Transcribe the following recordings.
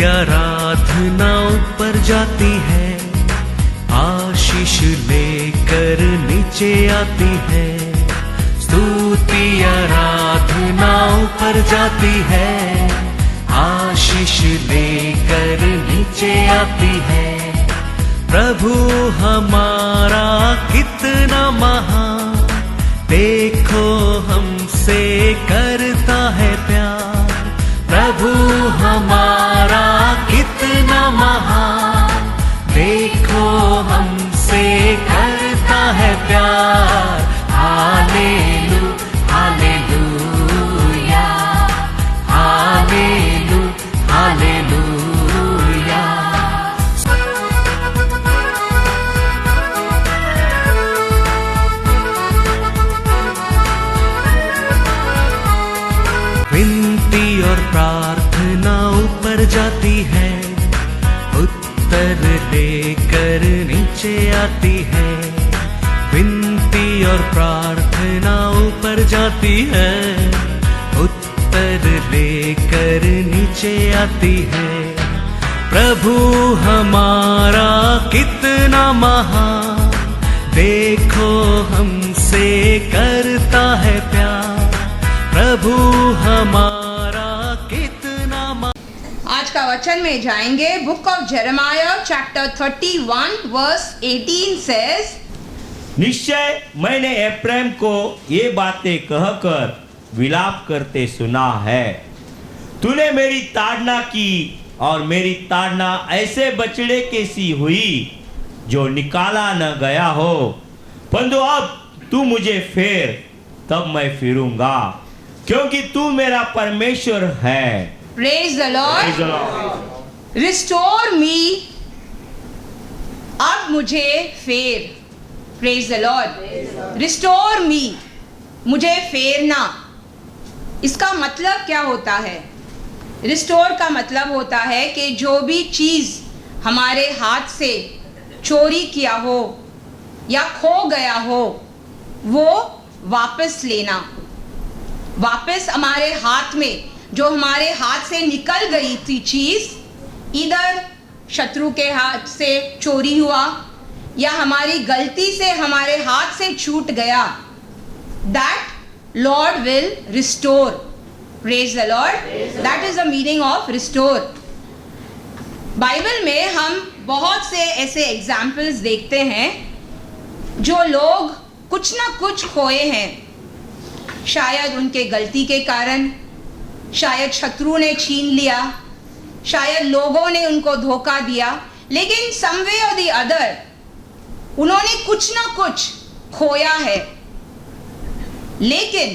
आराधना ऊपर जाती है, आशीष लेकर नीचे आती है। स्तुति आराधना ऊपर जाती है, आशीष लेकर नीचे आती है। प्रभु हमारा कितना महान, देखो हमसे करता है प्यार। प्रभु हमारा कितना महान, देखो हमसे करता है प्यार। हालेलू हालेलूया, हालेलू हालेलूया। विनती और प्रार्थना ऊपर जाती है, उत्तर लेकर नीचे आती है। विनती और प्रार्थना ऊपर जाती है, उत्तर लेकर नीचे आती है। प्रभु हमारा कितना महान, देखो हमसे करता है प्यार। प्रभु हमारा कितना आज का वचन में जाएंगे। Book of Jeremiah chapter 31 verse 18 says, निश्चय मैंने एप्रैम को ये बातें कहकर विलाप करते सुना है। तूने मेरी ताड़ना की और मेरी ताड़ना ऐसे बछड़े के सी हुई जो निकाला न गया हो। परंतु अब तू मुझे फेर, तब मैं फिरूंगा, क्योंकि तू मेरा परमेश्वर है। Praise the Lord. रिस्टोर मी, अब मुझे फेर। Praise the Lord. रिस्टोर मी, मुझे फेरना। इसका मतलब क्या होता है? रिस्टोर का मतलब होता है कि जो भी चीज हमारे हाथ से चोरी किया हो या खो गया हो, वो वापस लेना। वापस हमारे हाथ में, जो हमारे हाथ से निकल गई थी चीज, इधर शत्रु के हाथ से चोरी हुआ या हमारी गलती से हमारे हाथ से छूट गया, that Lord will restore. Praise the Lord. That is the meaning of restore. Bible में हम बहुत से ऐसे एग्जाम्पल्स देखते हैं जो लोग कुछ ना कुछ खोए हैं, शायद उनके गलती के कारण, शायद शत्रु ने छीन लिया, शायद लोगों ने उनको धोखा दिया, लेकिन समवे और द अदर उन्होंने कुछ ना कुछ खोया है। लेकिन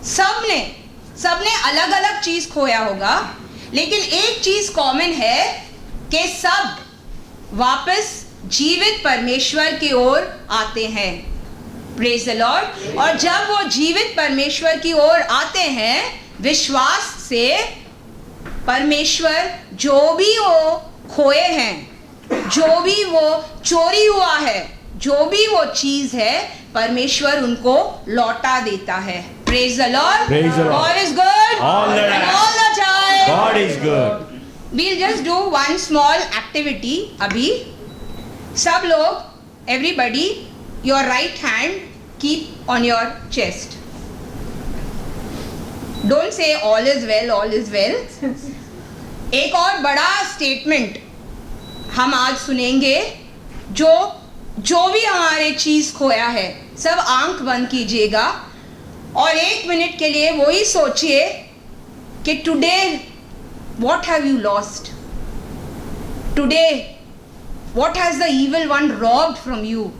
सबने अलग अलग चीज खोया होगा, लेकिन एक चीज कॉमन है कि सब वापस जीवित परमेश्वर की ओर आते हैं। Praise the Lord. और जब वो जीवित परमेश्वर की ओर आते हैं विश्वास से, परमेश्वर जो भी वो खोए हैं, जो भी वो चोरी हुआ है, जो भी वो चीज है, परमेश्वर उनको लौटा देता है। Praise the Lord. God is good All the and all the time. God is good. We'll just do one small activity अभी। सब लोग, everybody, your right hand keep on your chest. Don't say all is well, all is well. एक और बड़ा statement हम आज सुनेंगे। जो भी हमारे चीज खोया है, सब आंख बंद कीजिएगा और 1 मिनट के लिए वही सोचिए कि today what have you lost, today what has the evil one robbed from you.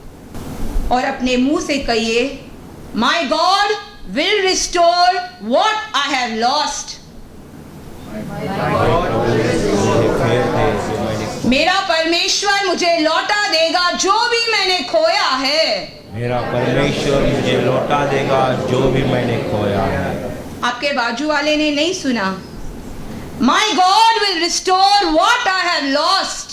और अपने मुंह से कहिए, my God will restore what I have lost. मेरा परमेश्वर मुझे लौटा देगा जो भी मैंने खोया है। मेरा परमेश्वर मुझे लौटा देगा जो भी मैंने खोया है। आपके बाजू वाले ने नहीं सुना? My God will restore what I have lost.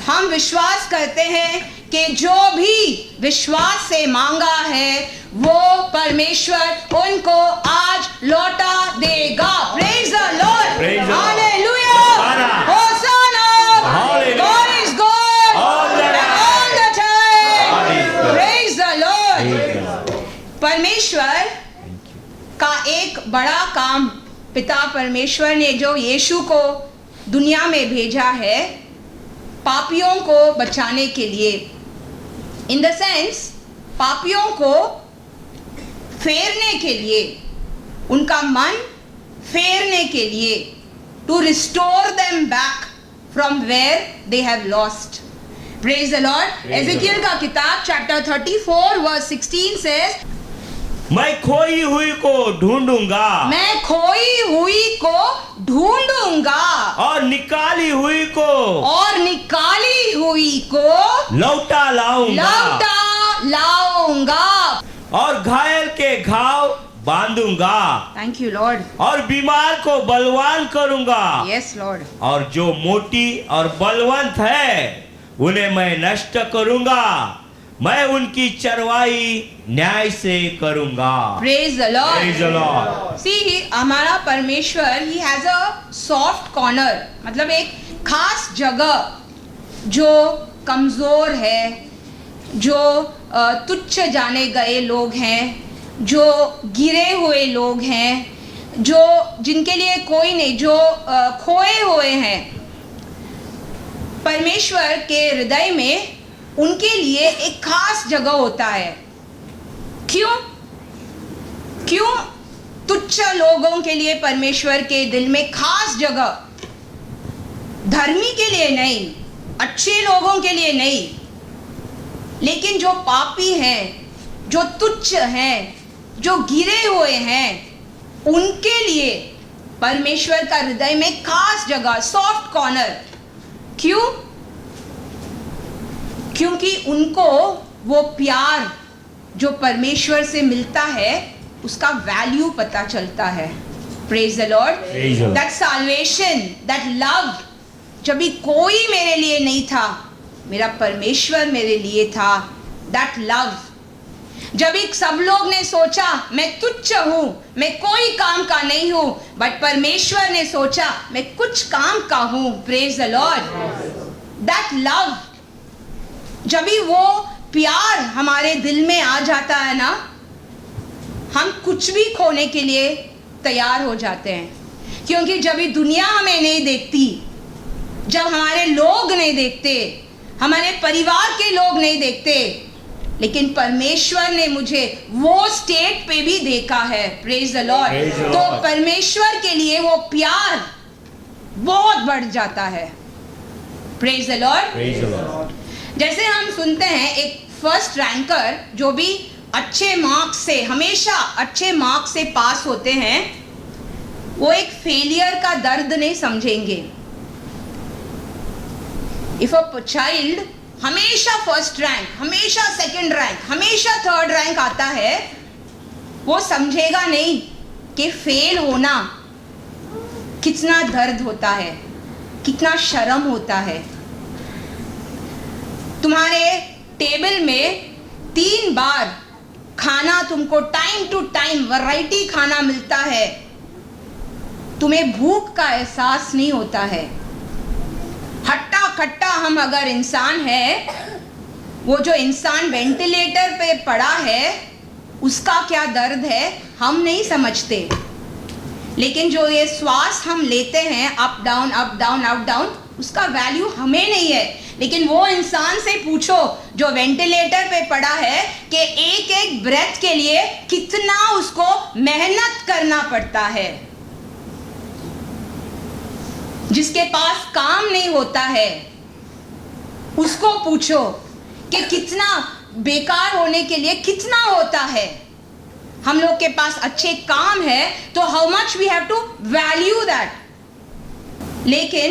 हम विश्वास करते हैं कि जो भी विश्वास से मांगा है वो परमेश्वर उनको आज लौटा देगा। का एक बड़ा काम पिता परमेश्वर ने जो यीशु को दुनिया में भेजा है पापियों को बचाने के लिए, इन द सेंस पापियों को फेरने के लिए, उनका मन फेरने के लिए, to restore them back from where they have lost. Praise the Lord. Ezekiel का किताब चैप्टर 34 वर्स 16 सेज, मैं खोई हुई को ढूंढूंगा, मैं खोई हुई को ढूंढूंगा और निकाली हुई को लौटा लाऊंगा और घायल के घाव बांधूंगा. Thank you Lord. और बीमार को बलवान करूंगा. Yes Lord. और जो मोटी और बलवंत है उन्हें मैं नष्ट करूंगा. मैं उनकी चरवाई न्याय से करूंगा. Praise the Lord. Praise the Lord. सी हमारा परमेश्वर he has a soft corner, मतलब एक खास जगह जो कमजोर है, जो तुच्छ जाने गए लोग हैं, जो गिरे हुए लोग हैं, जो जिनके लिए कोई नहीं, जो खोए हुए हैं. परमेश्वर के हृदय में उनके लिए एक खास जगह होता है. क्यों तुच्छ लोगों के लिए परमेश्वर के दिल में खास जगह? धर्मी के लिए नहीं, अच्छे लोगों के लिए नहीं, लेकिन जो पापी हैं, जो तुच्छ हैं, जो गिरे हुए हैं, उनके लिए परमेश्वर का हृदय में खास जगह, सॉफ्ट कॉर्नर. क्यों? क्योंकि उनको वो प्यार जो परमेश्वर से मिलता है उसका वैल्यू पता चलता है. Praise the Lord. That salvation, that love, जब भी कोई मेरे लिए नहीं था, मेरा परमेश्वर मेरे लिए था. दैट लव, जब भी सब लोग ने सोचा मैं तुच्छ हूं, मैं कोई काम का नहीं हूं, बट परमेश्वर ने सोचा मैं कुछ काम का हूं. Praise the Lord. That love, जब भी वो प्यार हमारे दिल में आ जाता है ना, हम कुछ भी खोने के लिए तैयार हो जाते हैं. क्योंकि जब भी दुनिया हमें नहीं देखती, जब हमारे लोग नहीं देखते, हमारे परिवार के लोग नहीं देखते, लेकिन परमेश्वर ने मुझे वो स्टेट पे भी देखा है. Praise the Lord. तो परमेश्वर के लिए वो प्यार बहुत बढ़ जाता है. Praise the Lord. जैसे हम सुनते हैं एक फर्स्ट रैंकर जो भी अच्छे मार्क्स से, हमेशा अच्छे मार्क्स से पास होते हैं, वो एक फेलियर का दर्द नहीं समझेंगे. इफ अ चाइल्ड हमेशा फर्स्ट रैंक, हमेशा सेकंड रैंक, हमेशा थर्ड रैंक आता है, वो समझेगा नहीं कि फेल होना कितना दर्द होता है, कितना शर्म होता है. तुम्हारे टेबल में 3 बार खाना तुमको टाइम टू टाइम वैरायटी खाना मिलता है, तुम्हें भूख का एहसास नहीं होता है. हट्टा कट्टा हम अगर इंसान है, वो जो इंसान वेंटिलेटर पे पड़ा है उसका क्या दर्द है हम नहीं समझते. लेकिन जो ये श्वास हम लेते हैं up down up down up down, उसका वैल्यू हमें नहीं है. लेकिन वो इंसान से पूछो जो वेंटिलेटर पे पड़ा है कि एक एक ब्रेथ के लिए कितना उसको मेहनत करना पड़ता है. जिसके पास काम नहीं होता है उसको पूछो कि कितना बेकार होने के लिए कितना होता है. हम लोग के पास अच्छे काम है तो how much we have to value that. लेकिन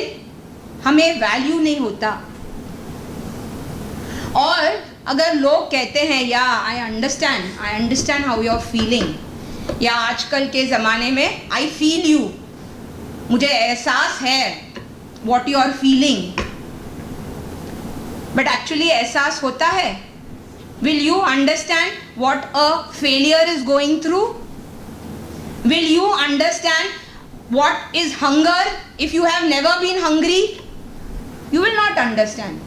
हमें वैल्यू नहीं होता. और अगर लोग कहते हैं या I understand how you are feeling, या आजकल के ज़माने में आई फील यू, मुझे एहसास है what you are feeling, but actually एहसास होता है? Will you understand what a failure is going through? Will you understand what is hunger if you have never been hungry? You will not understand.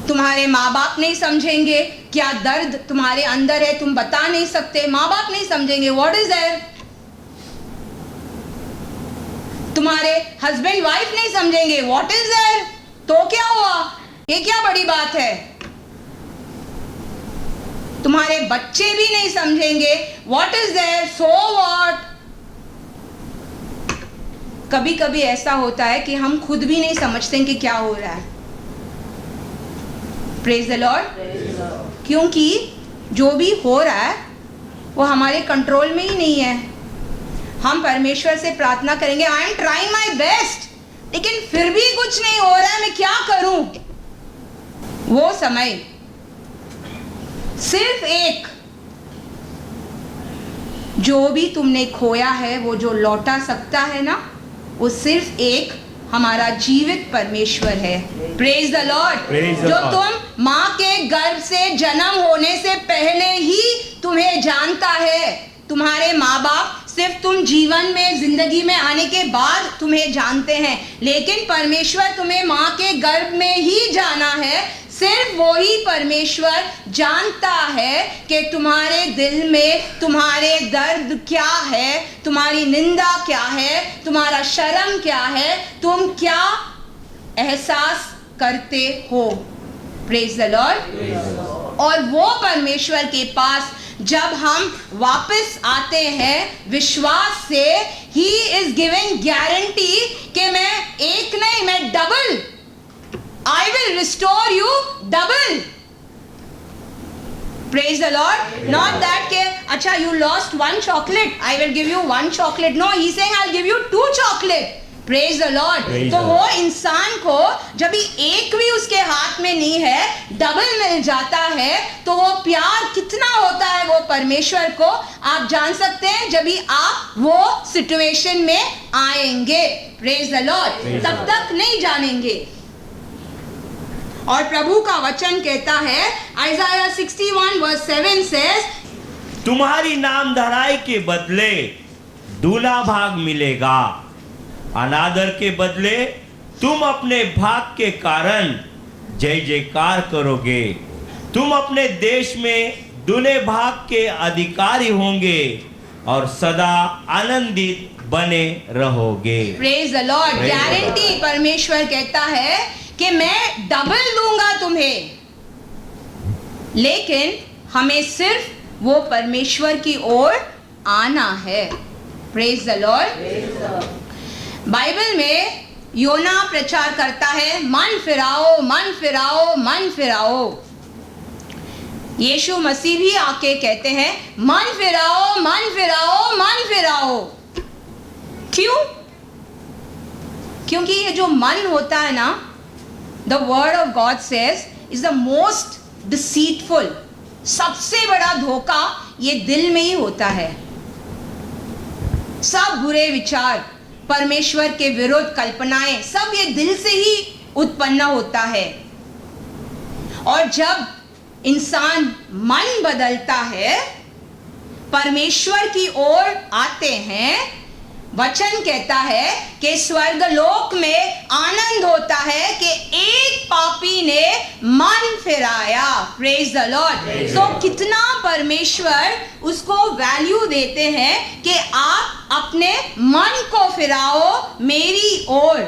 तुम्हारे माँ बाप नहीं समझेंगे, क्या दर्द तुम्हारे अंदर है तुम बता नहीं सकते, माँ बाप नहीं समझेंगे, व्हाट इज देयर। तुम्हारे हस्बैंड वाइफ नहीं समझेंगे, व्हाट इज देयर, तो क्या हुआ, ये क्या बड़ी बात है। तुम्हारे बच्चे भी नहीं समझेंगे, what is there, so what. कभी कभी ऐसा होता है कि हम खुद भी नहीं समझते कि क्या हो रहा है। Praise the Lord. क्योंकि जो भी हो रहा है वो हमारे कंट्रोल में ही नहीं है। हम परमेश्वर से प्रार्थना करेंगे, I am trying my best, लेकिन फिर भी कुछ नहीं हो रहा है, मैं क्या करूं। वो समय सिर्फ एक, जो भी तुमने खोया है वो जो लौटा सकता है ना, वो सिर्फ एक हमारा जीवित परमेश्वर है। Praise the Lord. जो तुम माँ के गर्भ से जन्म होने से पहले ही तुम्हें जानता है। तुम्हारे माँ बाप सिर्फ तुम जीवन में जिंदगी में आने के बाद तुम्हें जानते हैं, लेकिन परमेश्वर तुम्हें माँ के गर्भ में ही जाना है। सिर्फ वही परमेश्वर जानता है कि तुम्हारे दिल में तुम्हारे दर्द क्या है, तुम्हारी निंदा क्या है, तुम्हारा शर्म क्या है, तुम क्या एहसास करते हो। Praise the Lord. और वो परमेश्वर के पास जब हम वापस आते हैं विश्वास से, ही इज गिविंग गारंटी कि मैं एक नहीं, मैं double, I will restore you double. Praise the Lord. Not that के अच्छा you lost one chocolate, I will give you one chocolate. No, he's saying I'll give you 2 chocolate. Praise the Lord. तो वो इंसान को जब भी एक भी उसके हाथ में नहीं है, डबल मिल जाता है, तो वो प्यार कितना होता है वो परमेश्वर को आप जान सकते हैं जब भी आप वो सिचुएशन में आएंगे। Praise the Lord. तब तक नहीं जानेंगे। और प्रभु का वचन कहता है, आइज़ाया 61 वर्स 7 says, तुम्हारी नाम धराई के बदले दूना भाग मिलेगा, अनादर के बदले तुम अपने भाग के कारण जय जयकार करोगे। तुम अपने देश में दूने भाग के अधिकारी होंगे और सदा आनंदित बने रहोगे। Praise the Lord. गारंटी परमेश्वर कहता है कि मैं डबल दूंगा तुम्हें, लेकिन हमें सिर्फ वो परमेश्वर की ओर आना है। Praise the Lord. बाइबल में योना प्रचार करता है, मन फिराओ, मन फिराओ, मन फिराओ। यीशु मसीह भी आके कहते हैं, मन फिराओ, मन फिराओ, मन फिराओ। क्यों? क्योंकि ये जो मन होता है ना, The word of God says is the most deceitful. सबसे बड़ा धोखा ये दिल में ही होता है। सब बुरे विचार, परमेश्वर के विरुद्ध कल्पनाएं, सब ये दिल से ही उत्पन्न होता है। और जब इंसान मन बदलता है, परमेश्वर की ओर आते हैं, वचन कहता है कि स्वर्गलोक में आनंद होता है कि एक पापी ने मन फिराया। Praise the Lord. तो कितना परमेश्वर उसको वैल्यू देते हैं कि आप अपने मन को फिराओ मेरी ओर।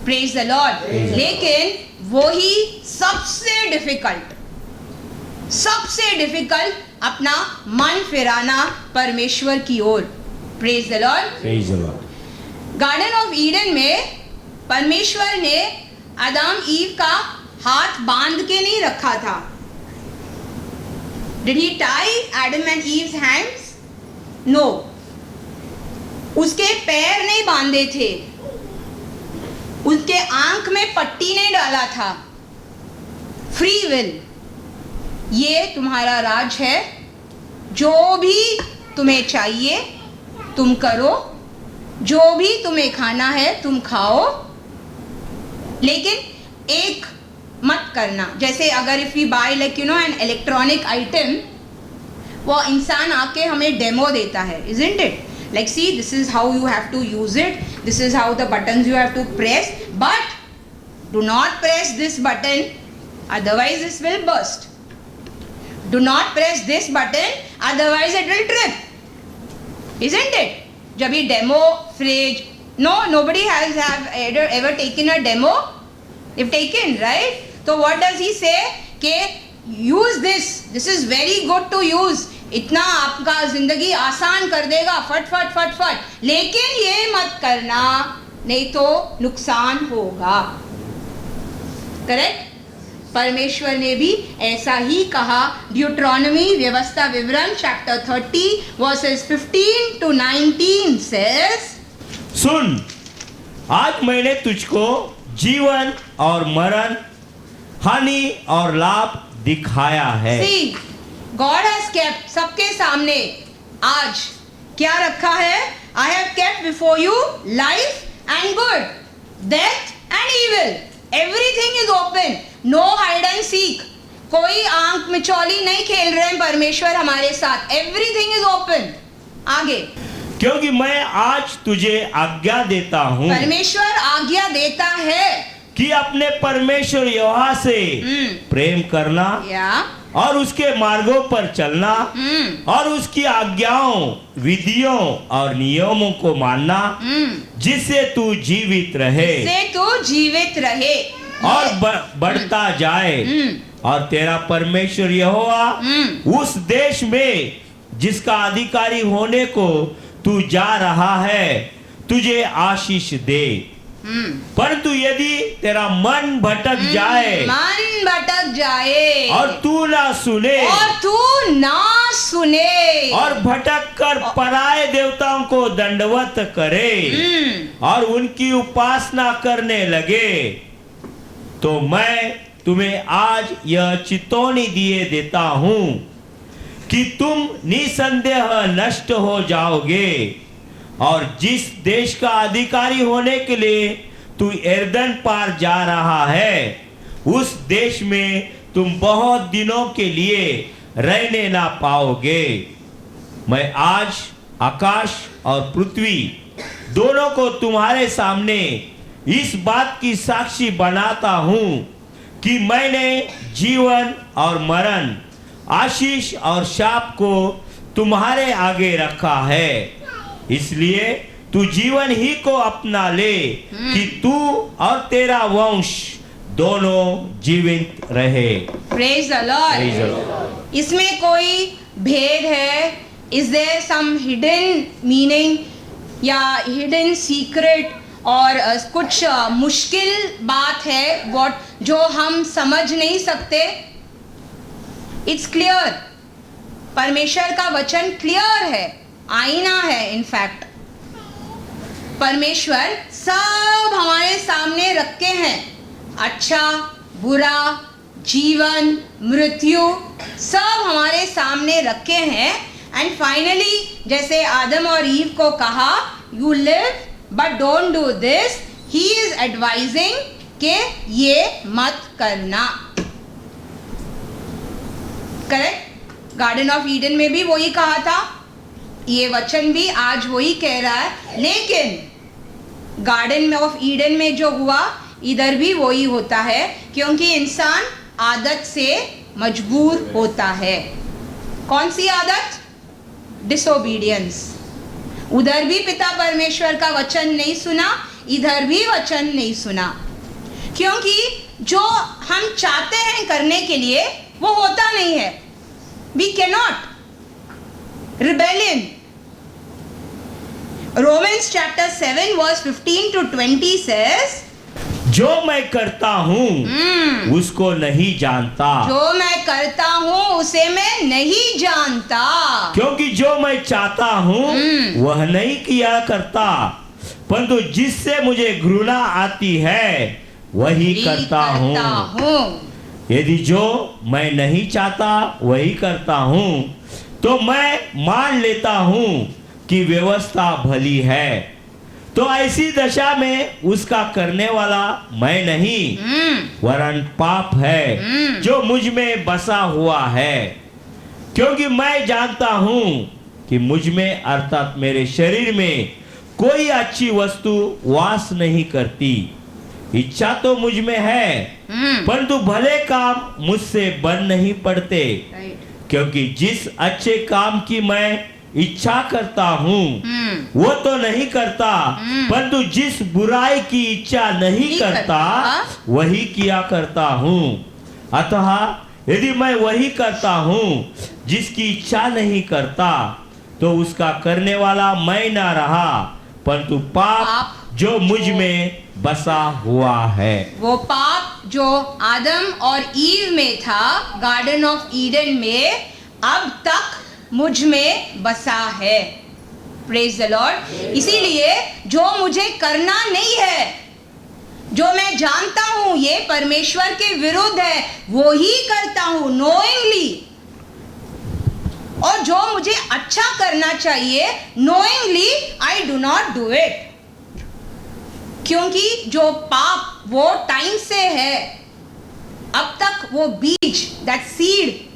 Praise the Lord. लेकिन वही सबसे डिफिकल्ट अपना मन फिराना परमेश्वर की ओर। Praise the Lord. Praise the Lord. Garden of Eden में परमेश्वर ने आदम ईव का हाथ बांध के नहीं रखा था। Did he tie Adam and Eve's hands? No. उसके पैर नहीं बांधे थे, उसके आंख में पट्टी नहीं डाला था। फ्री विल, ये तुम्हारा राज है। जो भी तुम्हें चाहिए तुम करो, जो भी तुम्हें खाना है तुम खाओ, लेकिन एक मत करना। जैसे अगर if we buy like an electronic item, वो इंसान आके हमें डेमो देता है, isn't it? Like see, this is how you have to use it, this is how the buttons you have to press, but do not press this button, otherwise this will burst. Do not press this button, otherwise it will trip. Isn't it? जब ये demo phrase, no, nobody has ever taken a demo. You've taken, right? So what does he say? कि use this. This is very good to use. इतना आपका जिंदगी आसान कर देगा, फट फट फट फट. लेकिन ये मत करना, नहीं तो नुकसान होगा. करेक्ट? परमेश्वर ने भी ऐसा ही कहा. ड्यूट्रॉनमी व्यवस्था विवरण चैप्टर 30 वर्सेस 15 to 19 says, सुन, आज मैंने तुझको जीवन और मरण, हानि और लाभ दिखाया है. see, God has kept सबके सामने आज क्या रखा है? I have kept before you life and good, death and evil. Everything is open. No hide and seek. कोई आंख मिचौली नहीं खेल रहे हैं परमेश्वर हमारे साथ. Everything is open. आगे. क्योंकि मैं आज तुझे आज्ञा देता हूँ परमेश्वर आज्ञा देता है कि अपने परमेश्वर यहोवा से प्रेम करना या और उसके मार्गों पर चलना और उसकी आज्ञाओं, विधियों और नियमों को मानना, जिससे तू जीवित रहे और बढ़ता जाए. और तेरा परमेश्वर यहोवा उस देश में जिसका अधिकारी होने को तू जा रहा है तुझे आशीष दे. परंतु यदि तेरा मन भटक जाए और तू ना सुने और भटक कर पराये देवताओं को दंडवत करे और उनकी उपासना करने लगे, तो मैं तुम्हें आज यह चेतावनी दिए देता हूं कि तुम निसंदेह नष्ट हो जाओगे. और जिस देश का अधिकारी होने के लिए तू यरदन पार जा रहा है, उस देश में तुम बहुत दिनों के लिए रहने ना पाओगे. मैं आज आकाश और पृथ्वी दोनों को तुम्हारे सामने इस बात की साक्षी बनाता हूं कि मैंने जीवन और मरण, आशीष और शाप को तुम्हारे आगे रखा है. इसलिए तू जीवन ही को अपना ले कि तू और तेरा वंश दोनों जीवित रहे. Praise the Lord. इसमें कोई भेद है? Is there some hidden meaning या hidden secret और कुछ मुश्किल बात है what जो हम समझ नहीं सकते? It's clear. परमेश्वर का वचन क्लियर है, आईना है. इनफैक्ट परमेश्वर सब हमारे सामने रखे हैं. अच्छा बुरा, जीवन मृत्यु सब हमारे सामने रखे हैं. एंड फाइनली जैसे आदम और ईव को कहा, you live but don't do this, he is advising कि ये मत करना. करेक्ट? गार्डन ऑफ ईडन में भी वही कहा था, ये वचन भी आज वही कह रहा है. लेकिन गार्डन ऑफ ईडन में जो हुआ इधर भी वही होता है, क्योंकि इंसान आदत से मजबूर होता है. कौन सी आदत? डिसोबीडियंस. उधर भी पिता परमेश्वर का वचन नहीं सुना, इधर भी वचन नहीं सुना, क्योंकि जो हम चाहते हैं करने के लिए वो होता नहीं है. We can not. Rebellion. Romans chapter 7 verse 15 to 20 says, जो मैं करता हूँ उसको नहीं जानता, जो मैं करता हूँ उसे मैं नहीं जानता, क्योंकि जो मैं चाहता हूँ वह नहीं किया करता, परंतु जिससे मुझे घृणा आती है वही करता हूँ. यदि जो मैं नहीं चाहता वही करता हूँ, तो मैं मान लेता हूं कि व्यवस्था भली है. तो ऐसी दशा में उसका करने वाला मैं नहीं, वरन पाप है जो मुझ में बसा हुआ है. क्योंकि मैं जानता हूं कि मुझ में अर्थात मेरे शरीर में कोई अच्छी वस्तु वास नहीं करती. इच्छा तो मुझ में है, परंतु भले काम मुझसे बन नहीं पड़ते. क्योंकि जिस अच्छे काम की मैं इच्छा करता हूँ वो तो नहीं करता, परंतु जिस बुराई की इच्छा नहीं करता वही किया करता हूँ। अतः यदि मैं वही करता हूँ जिसकी इच्छा नहीं करता, तो उसका करने वाला मैं ना रहा, परंतु पाप जो मुझ में बसा हुआ है। वो पाप जो आदम और ईव में था गार्डन ऑफ ईडन में, अब तक मुझ में बसा है। Praise the Lord. इसीलिए जो मुझे करना नहीं है, जो मैं जानता हूं ये परमेश्वर के विरुद्ध है, वो ही करता हूं नोइंगली। और जो मुझे अच्छा करना चाहिए knowingly I do not do it, क्योंकि जो पाप वो टाइम से है, अब तक वो बीज, दैट सीड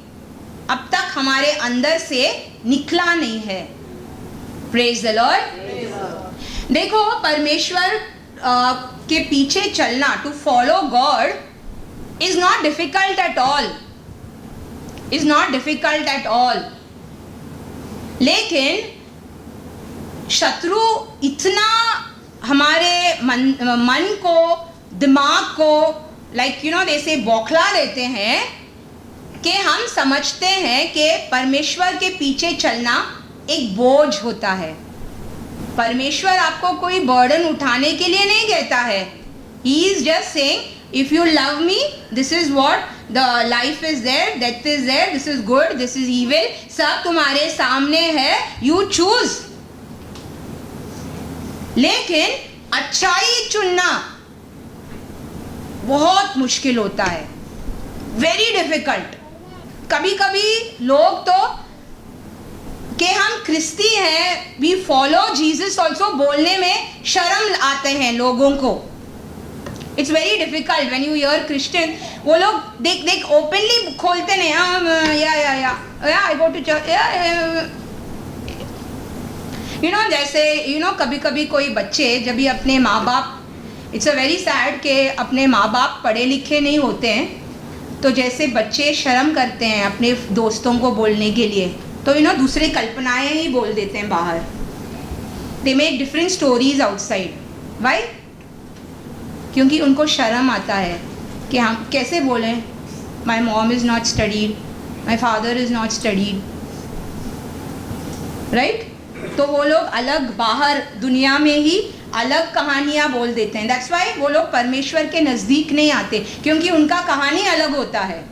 अब तक हमारे अंदर से निकला नहीं है। Praise the Lord. देखो परमेश्वर के पीछे चलना, to follow God is not difficult at all, is not difficult at all. लेकिन शत्रु इतना हमारे मन को, दिमाग को लाइक दे से बौखला देते हैं कि हम समझते हैं कि परमेश्वर के पीछे चलना एक बोझ होता है। परमेश्वर आपको कोई बर्डन उठाने के लिए नहीं कहता है। He is just saying if you love me, this is what the life is there, death is there, this is good, this is evil, सब तुम्हारे सामने है, यू चूज। लेकिन अच्छाई चुनना बहुत मुश्किल होता है, वेरी डिफिकल्ट। कभी कभी लोग तो कि हम क्रिस्ती हैं, वी फॉलो जीसस ऑल्सो, बोलने में शर्म आते हैं लोगों को। It's very difficult when you here Christian, वो लोग देख ओपनली खोलते नहीं, या आई गो टू चर्च, जैसे कभी कभी कोई बच्चे जब भी अपने माँ बाप, इट्स अ वेरी सैड कि अपने माँ बाप पढ़े लिखे नहीं होते हैं, तो जैसे बच्चे शर्म करते हैं अपने दोस्तों को बोलने के लिए, तो दूसरे कल्पनाएं ही बोल देते हैं बाहर। They make different stories outside. Why? क्योंकि उनको शर्म आता है कि हम कैसे बोलें, my mom is not studied, my father is not studied, right? तो वो लोग अलग बाहर दुनिया में ही अलग कहानियाँ बोल देते हैं। दैट्स वाई वो लोग परमेश्वर के नज़दीक नहीं आते, क्योंकि उनका कहानी अलग होता है।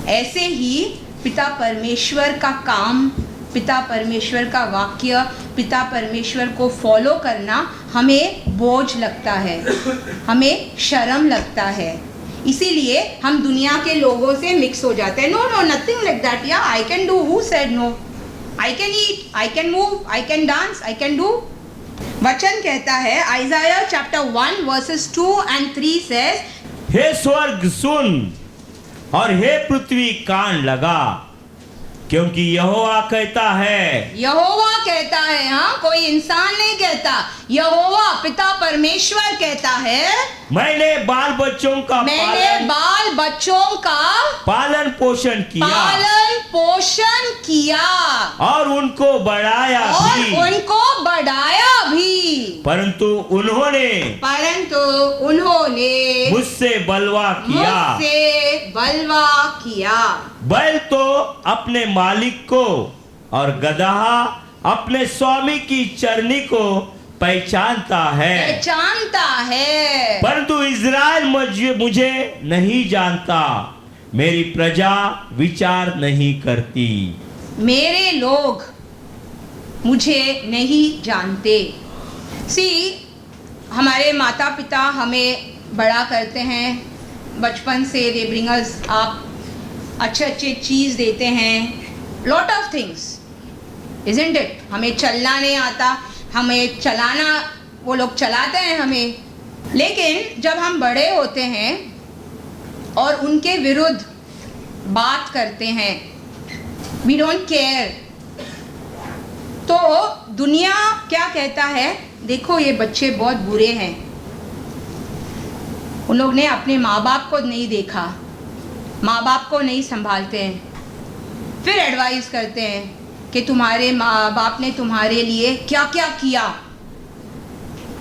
ऐसे ही पिता परमेश्वर का काम, पिता परमेश्वर का वाक्य, पिता परमेश्वर को फॉलो करना हमें बोझ लगता है, हमें शर्म लगता है। इसीलिए हम दुनिया के लोगों से मिक्स हो जाते हैं। नो नथिंग लाइक दैट, या I can do, who said no? I can eat, I can move, I can dance, I can do. वचन कहता है, Isaiah chapter 1 verses 2 and 3 says, हे स्वर्ग सुन और हे पृथ्वी कान लगा, क्योंकि यहोवा कहता है। यहोवा कहता है, हाँ, कोई इंसान नहीं कहता, यहोवा पिता परमेश्वर कहता है, मैंने बाल बच्चों का पालन पोषण किया और उनको बढ़ाया भी, परंतु उन्होंने मुझसे बलवा किया। बैल तो अपने मालिक को और गदहा अपने स्वामी की चरनी को पहचानता है, परंतु इज़राइल मुझे नहीं जानता, मेरी प्रजा विचार नहीं करती। मेरे लोग मुझे नहीं जानते। हमारे माता पिता हमें बड़ा करते हैं, बचपन से दे ब्रिंग अस अप, अच्छे चीज़ देते हैं, lot of things, isn't it? हमें चलना नहीं आता, हमें चलाना वो लोग चलाते हैं हमें। लेकिन जब हम बड़े होते हैं और उनके विरुद्ध बात करते हैं, वी डोंट केयर, तो दुनिया क्या कहता है, देखो ये बच्चे बहुत बुरे हैं, उन लोग ने अपने माँ बाप को नहीं देखा, माँ बाप को नहीं संभालते हैं, फिर एडवाइस करते हैं कि तुम्हारे माँ बाप ने तुम्हारे लिए क्या क्या किया।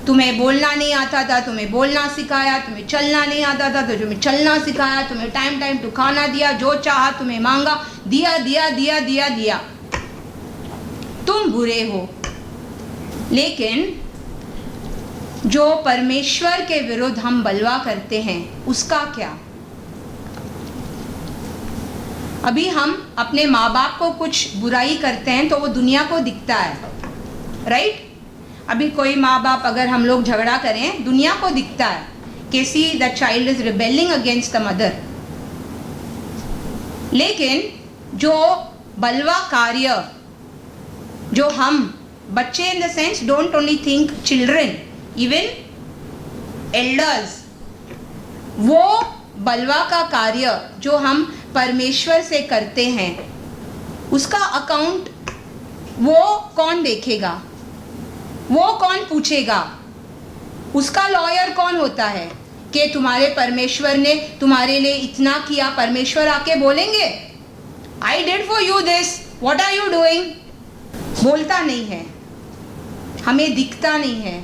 तुम्हें बोलना नहीं आता था, तुम्हें बोलना सिखाया, तुम्हें चलना नहीं आता था तो तुम्हें चलना सिखाया, तुम्हें टाइम टाइम टू खाना दिया, जो चाहा तुम्हें मांगा, दिया दिया दिया दिया दिया। तुम बुरे हो। लेकिन जो परमेश्वर के विरुद्ध हम बलवा करते हैं उसका क्या? अभी हम अपने माँ बाप को कुछ बुराई करते हैं तो वो दुनिया को दिखता है, राइट? अभी कोई माँ बाप अगर हम लोग झगड़ा करें, दुनिया को दिखता है कि see the child is rebelling against the mother. लेकिन जो बलवा कार्य जो हम बच्चे, in the sense don't only think children, even elders, वो बलवा का कार्य जो हम परमेश्वर से करते हैं उसका अकाउंट वो कौन देखेगा, वो कौन पूछेगा? उसका लॉयर कौन होता है कि तुम्हारे परमेश्वर ने तुम्हारे लिए इतना किया? परमेश्वर आके बोलेंगे I did for you this, what are you doing? बोलता नहीं है, हमें दिखता नहीं है,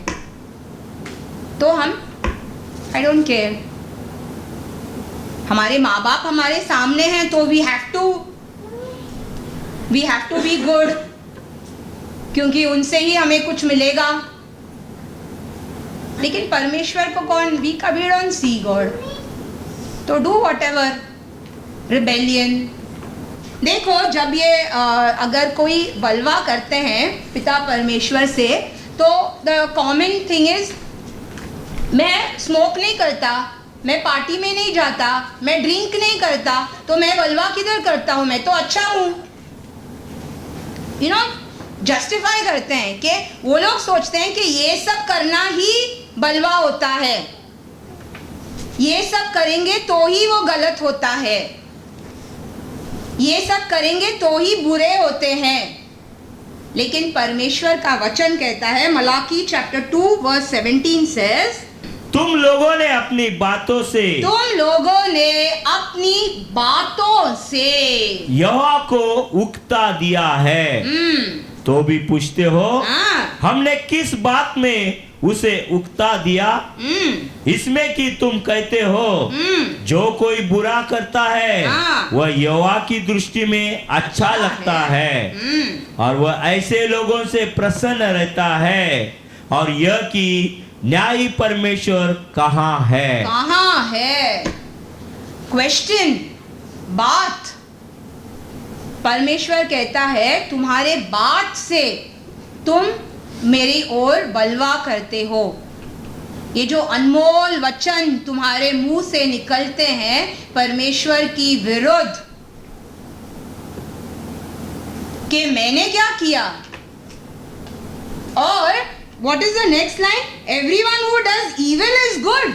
तो हम आई डोंट केयर। हमारे माँ बाप हमारे सामने हैं तो we have to be good, क्योंकि उनसे ही हमें कुछ मिलेगा। लेकिन परमेश्वर को कौन, वी कभी डोंट सी गॉड, तो डू व्हाटएवर। रिबेलियन, देखो जब ये अगर कोई बलवा करते हैं पिता परमेश्वर से, तो द कॉमन थिंग इज मैं स्मोक नहीं करता, मैं पार्टी में नहीं जाता, मैं ड्रिंक नहीं करता, तो मैं बलवा किधर करता हूँ, मैं तो अच्छा हूँ। यू नो, जस्टिफाई करते हैं कि वो लोग सोचते हैं कि ये सब करना ही बलवा होता है, ये सब करेंगे तो ही वो गलत होता है, ये सब करेंगे तो ही बुरे होते हैं। लेकिन परमेश्वर का वचन कहता है, मलाकी चैप्टर 2 वर्स 17 सेज, तुम लोगों ने अपनी बातों से यहोवा को उकता दिया है, तो भी पूछते हो हमने किस बात में उसे उकता दिया? इसमें कि तुम कहते हो जो कोई बुरा करता है वह यहोवा की दृष्टि में अच्छा लगता है और वह ऐसे लोगों से प्रसन्न रहता है, और यह कि न्यायी परमेश्वर कहाँ है? कहाँ है? क्वेश्चन, बात। परमेश्वर कहता है तुम्हारे बात से तुम मेरी ओर बलवा करते हो। ये जो अनमोल वचन तुम्हारे मुंह से निकलते हैं परमेश्वर की विरुद्ध, कि मैंने क्या किया, और what is the next line? Everyone who does evil is good.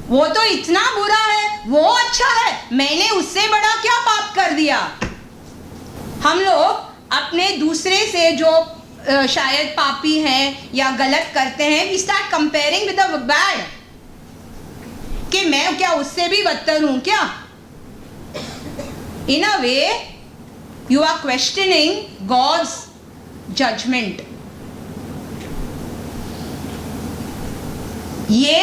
वो तो इतना बुरा है, वो अच्छा है, मैंने उससे बड़ा क्या पाप कर दिया? हम लोग अपने दूसरे से जो शायद पापी हैं या गलत करते हैं, we start comparing with the bad, कि मैं क्या उससे भी बदतर हूं क्या? In a way, you are questioning God's judgment. ये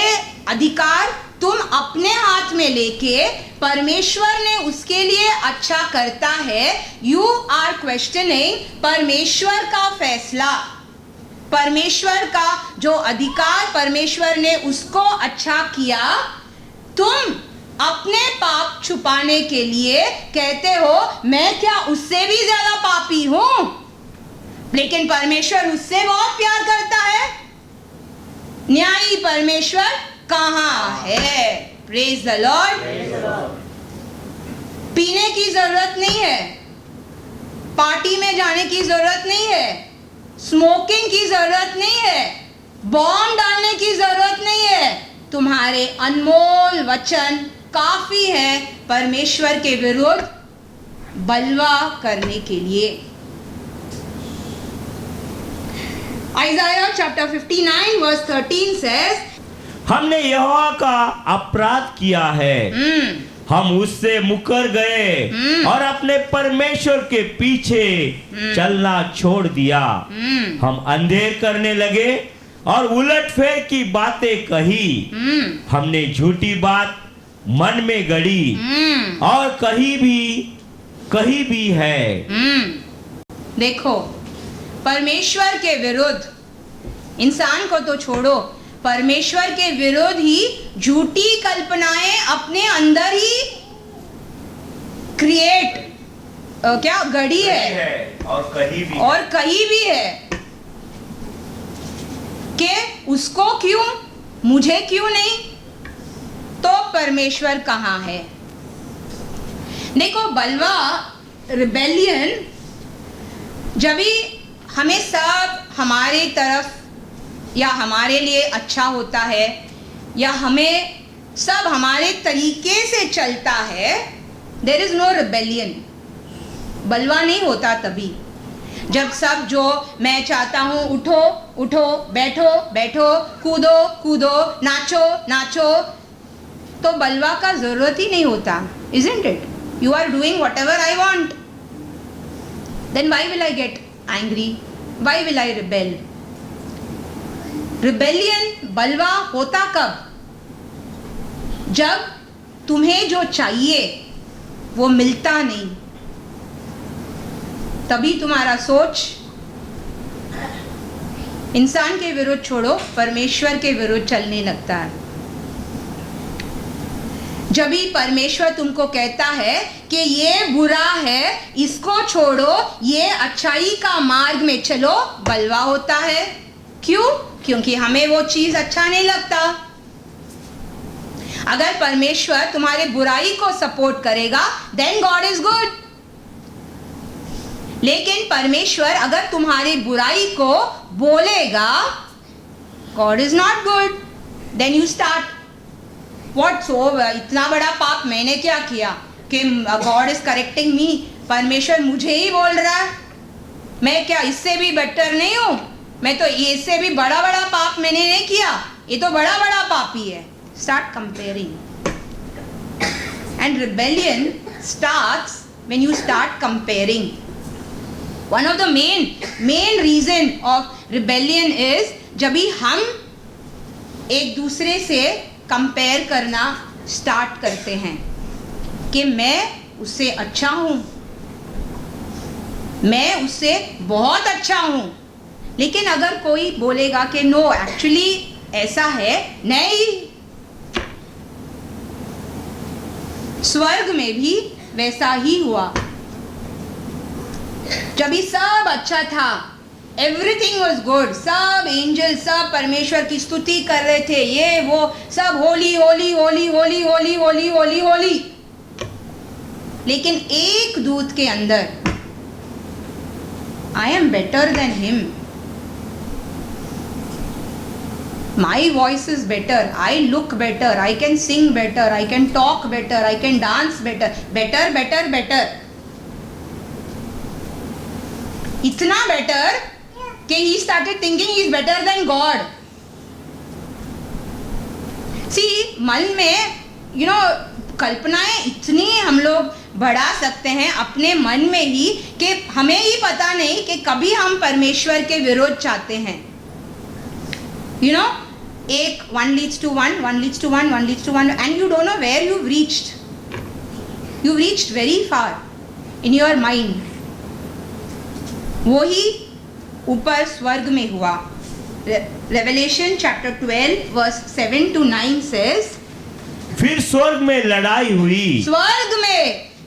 अधिकार तुम अपने हाथ में लेके परमेश्वर ने उसके लिए अच्छा करता है, यू आर क्वेश्चनिंग परमेश्वर का फैसला, परमेश्वर का जो अधिकार परमेश्वर ने उसको अच्छा किया, तुम अपने पाप छुपाने के लिए कहते हो मैं क्या उससे भी ज्यादा पापी हूं? लेकिन परमेश्वर उससे बहुत प्यार करता है। न्यायी परमेश्वर कहाँ है? Praise the Lord. पीने की जरूरत नहीं है, पार्टी में जाने की जरूरत नहीं है, स्मोकिंग की जरूरत नहीं है, बॉम्ब डालने की जरूरत नहीं है। तुम्हारे अनमोल वचन काफी है परमेश्वर के विरुद्ध बलवा करने के लिए। Isaiah chapter 59 verse 13 says, हमने यहोवा का अपराध किया है, हम उससे मुकर गए और अपने परमेश्वर के पीछे चलना छोड़ दिया। हम अंधेर करने लगे और उलटफेर की बातें कही। हमने झूठी बात मन में गढ़ी और कही भी है। देखो, परमेश्वर के विरुद्ध, इंसान को तो छोड़ो, परमेश्वर के विरुद्ध ही झूठी कल्पनाएं अपने अंदर ही क्रिएट क्या गढ़ी है और कही भी है कि उसको क्यों, मुझे क्यों नहीं, तो परमेश्वर कहाँ है? देखो, बलवा, रिबेलियन, जब भी हमें सब हमारे तरफ या हमारे लिए अच्छा होता है या हमें सब हमारे तरीके से चलता है, देयर इज नो रिबेलियन। बलवा नहीं होता तभी जब सब जो मैं चाहता हूँ, उठो उठो, बैठो बैठो, कूदो कूदो, नाचो नाचो, तो बलवा का जरूरत ही नहीं होता, isn't it? You are doing whatever I want. Then why will I get angry? Why will I rebel? Rebellion, बलवा होता कब? जब तुम्हें जो चाहिए वो मिलता नहीं, तभी तुम्हारा सोच इंसान के विरुद्ध छोड़ो, परमेश्वर के विरुद्ध चलने लगता है। जब भी परमेश्वर तुमको कहता है कि ये बुरा है, इसको छोड़ो, ये अच्छाई का मार्ग में चलो, बलवा होता है। क्यों? क्योंकि हमें वो चीज अच्छा नहीं लगता। अगर परमेश्वर तुम्हारे बुराई को सपोर्ट करेगा, देन गॉड इज गुड। लेकिन परमेश्वर अगर तुम्हारी बुराई को बोलेगा, God is not good, then you start what so, इतना बड़ा पाप मैंने क्या किया कि गॉड इज करेक्टिंग मी, परमेश्वर मुझे ही बोल रहा है, मैं क्या इससे भी बेटर नहीं हूं? मैं तो इससे भी बड़ा बड़ा पाप मैंने नहीं किया, ये तो बड़ा बड़ा पाप ही है। Start comparing, and rebellion starts when you start comparing. One of the main reason of rebellion is जब भी हम एक दूसरे से कंपेयर करना स्टार्ट करते हैं कि मैं उससे अच्छा हूं, मैं उससे बहुत अच्छा हूं। लेकिन अगर कोई बोलेगा कि नो, एक्चुअली ऐसा है नहीं, स्वर्ग में भी वैसा ही हुआ। जब ये सब अच्छा था, एवरीथिंग वॉज गुड, सब एंजल, सब परमेश्वर की स्तुति कर रहे थे, ये वो सब होली होली होली होली होली होली होली होली, लेकिन एक दूत के अंदर, I am better than him, my voice is better, I look better, I can sing better, I can talk better, I can dance better, better better better, इतना better कि he started thinking he is better than God. See, मन में कल्पनाएं इतनी हम लोग बढ़ा सकते हैं अपने मन में ही कि हमें ही पता नहीं कि कभी हम परमेश्वर के विरोध चाहते हैं। एक one leads to one, one leads to one, one leads to one, and you don't know where you've reached. You've reached very far in your mind. वो ही ऊपर स्वर्ग में हुआ। Revelation chapter 12 verse 7 to 9 says, फिर स्वर्ग में लड़ाई हुई।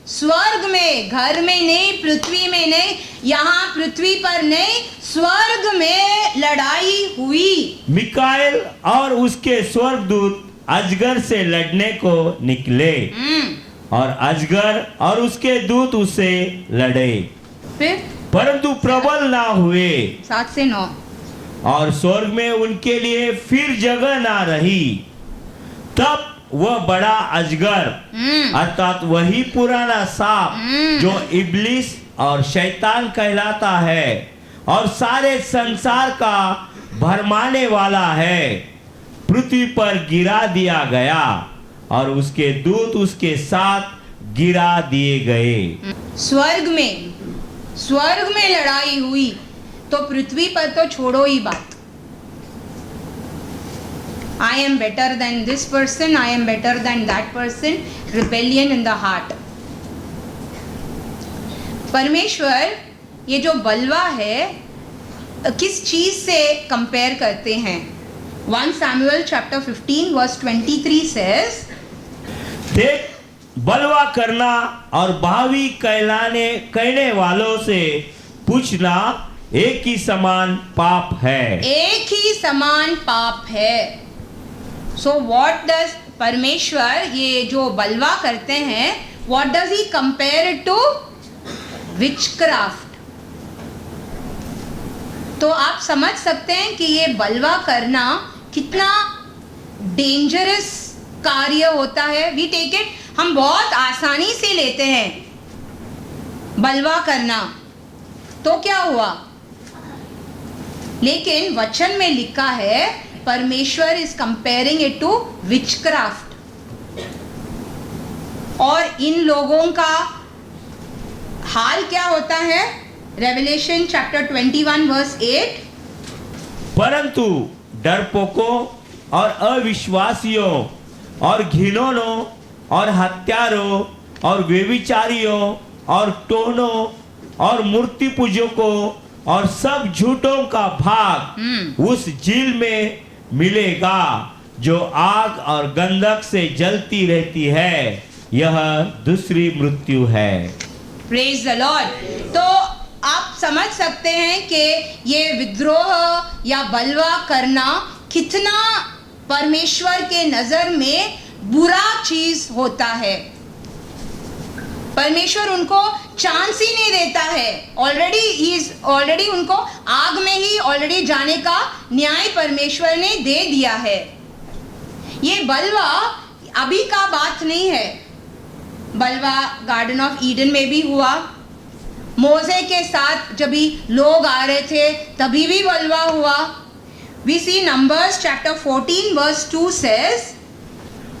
स्वर्ग में, घर में नहीं, पृथ्वी में नहीं, यहाँ पृथ्वी पर नहीं, स्वर्ग में लड़ाई हुई। मिकाएल और उसके स्वर्गदूत अजगर से लड़ने को निकले और अजगर और उसके दूत उससे लड़े, फिर परंतु प्रबल ना हुए। 7 से 9। और स्वर्ग में उनके लिए फिर जगह ना रही। तब वह बड़ा अजगर अर्थात वही पुराना सांप जो इब्लिस और शैतान कहलाता है और सारे संसार का भरमाने वाला है, पृथ्वी पर गिरा दिया गया और उसके दूत उसके साथ गिरा दिए गए। स्वर्ग में लड़ाई हुई तो पृथ्वी पर तो छोड़ो ही बात। I am better than this person, I am better than that person, rebellion in the heart. परमेश्वर ये जो बलवा है किस चीज से कंपेयर करते हैं? 1 Samuel chapter 15 verse 23 says, देख, बलवा करना और भावी कहने वालों से पूछना एक ही समान पाप है। एक ही समान पाप है। सो व्हाट डज परमेश्वर ये जो बलवा करते हैं, what does he compare it to? Witchcraft. तो आप समझ सकते हैं कि ये बलवा करना कितना डेंजरस कार्य होता है। वी टेक इट, हम बहुत आसानी से लेते हैं बलवा करना। तो क्या हुआ? लेकिन वचन में लिखा है परमेश्वर is comparing it to witchcraft. और इन लोगों का हाल क्या होता है? रेवलेशन चैप्टर 21 वर्स 8, परंतु डरपोकों और अविश्वासियों और घिनौनों और हत्यारों और व्यभिचारियों और टोनों और मूर्ति पूजकों और सब झूठों का भाग उस झील में मिलेगा जो आग और गंधक से जलती रहती है। यह दूसरी मृत्यु है। Praise the Lord. तो आप समझ सकते हैं कि ये विद्रोह या बलवा करना कितना परमेश्वर के नजर में बुरा चीज होता है। परमेश्वर उनको चांस ही नहीं देता है। ऑलरेडी उनको आग में ही ऑलरेडी जाने का न्याय परमेश्वर ने दे दिया है। ये बलवा अभी का बात नहीं है। बलवा गार्डन ऑफ ईडन में भी हुआ, मोसे के साथ जब भी लोग आ रहे थे तभी भी बलवा हुआ। We see Numbers chapter 14 verse 2 says,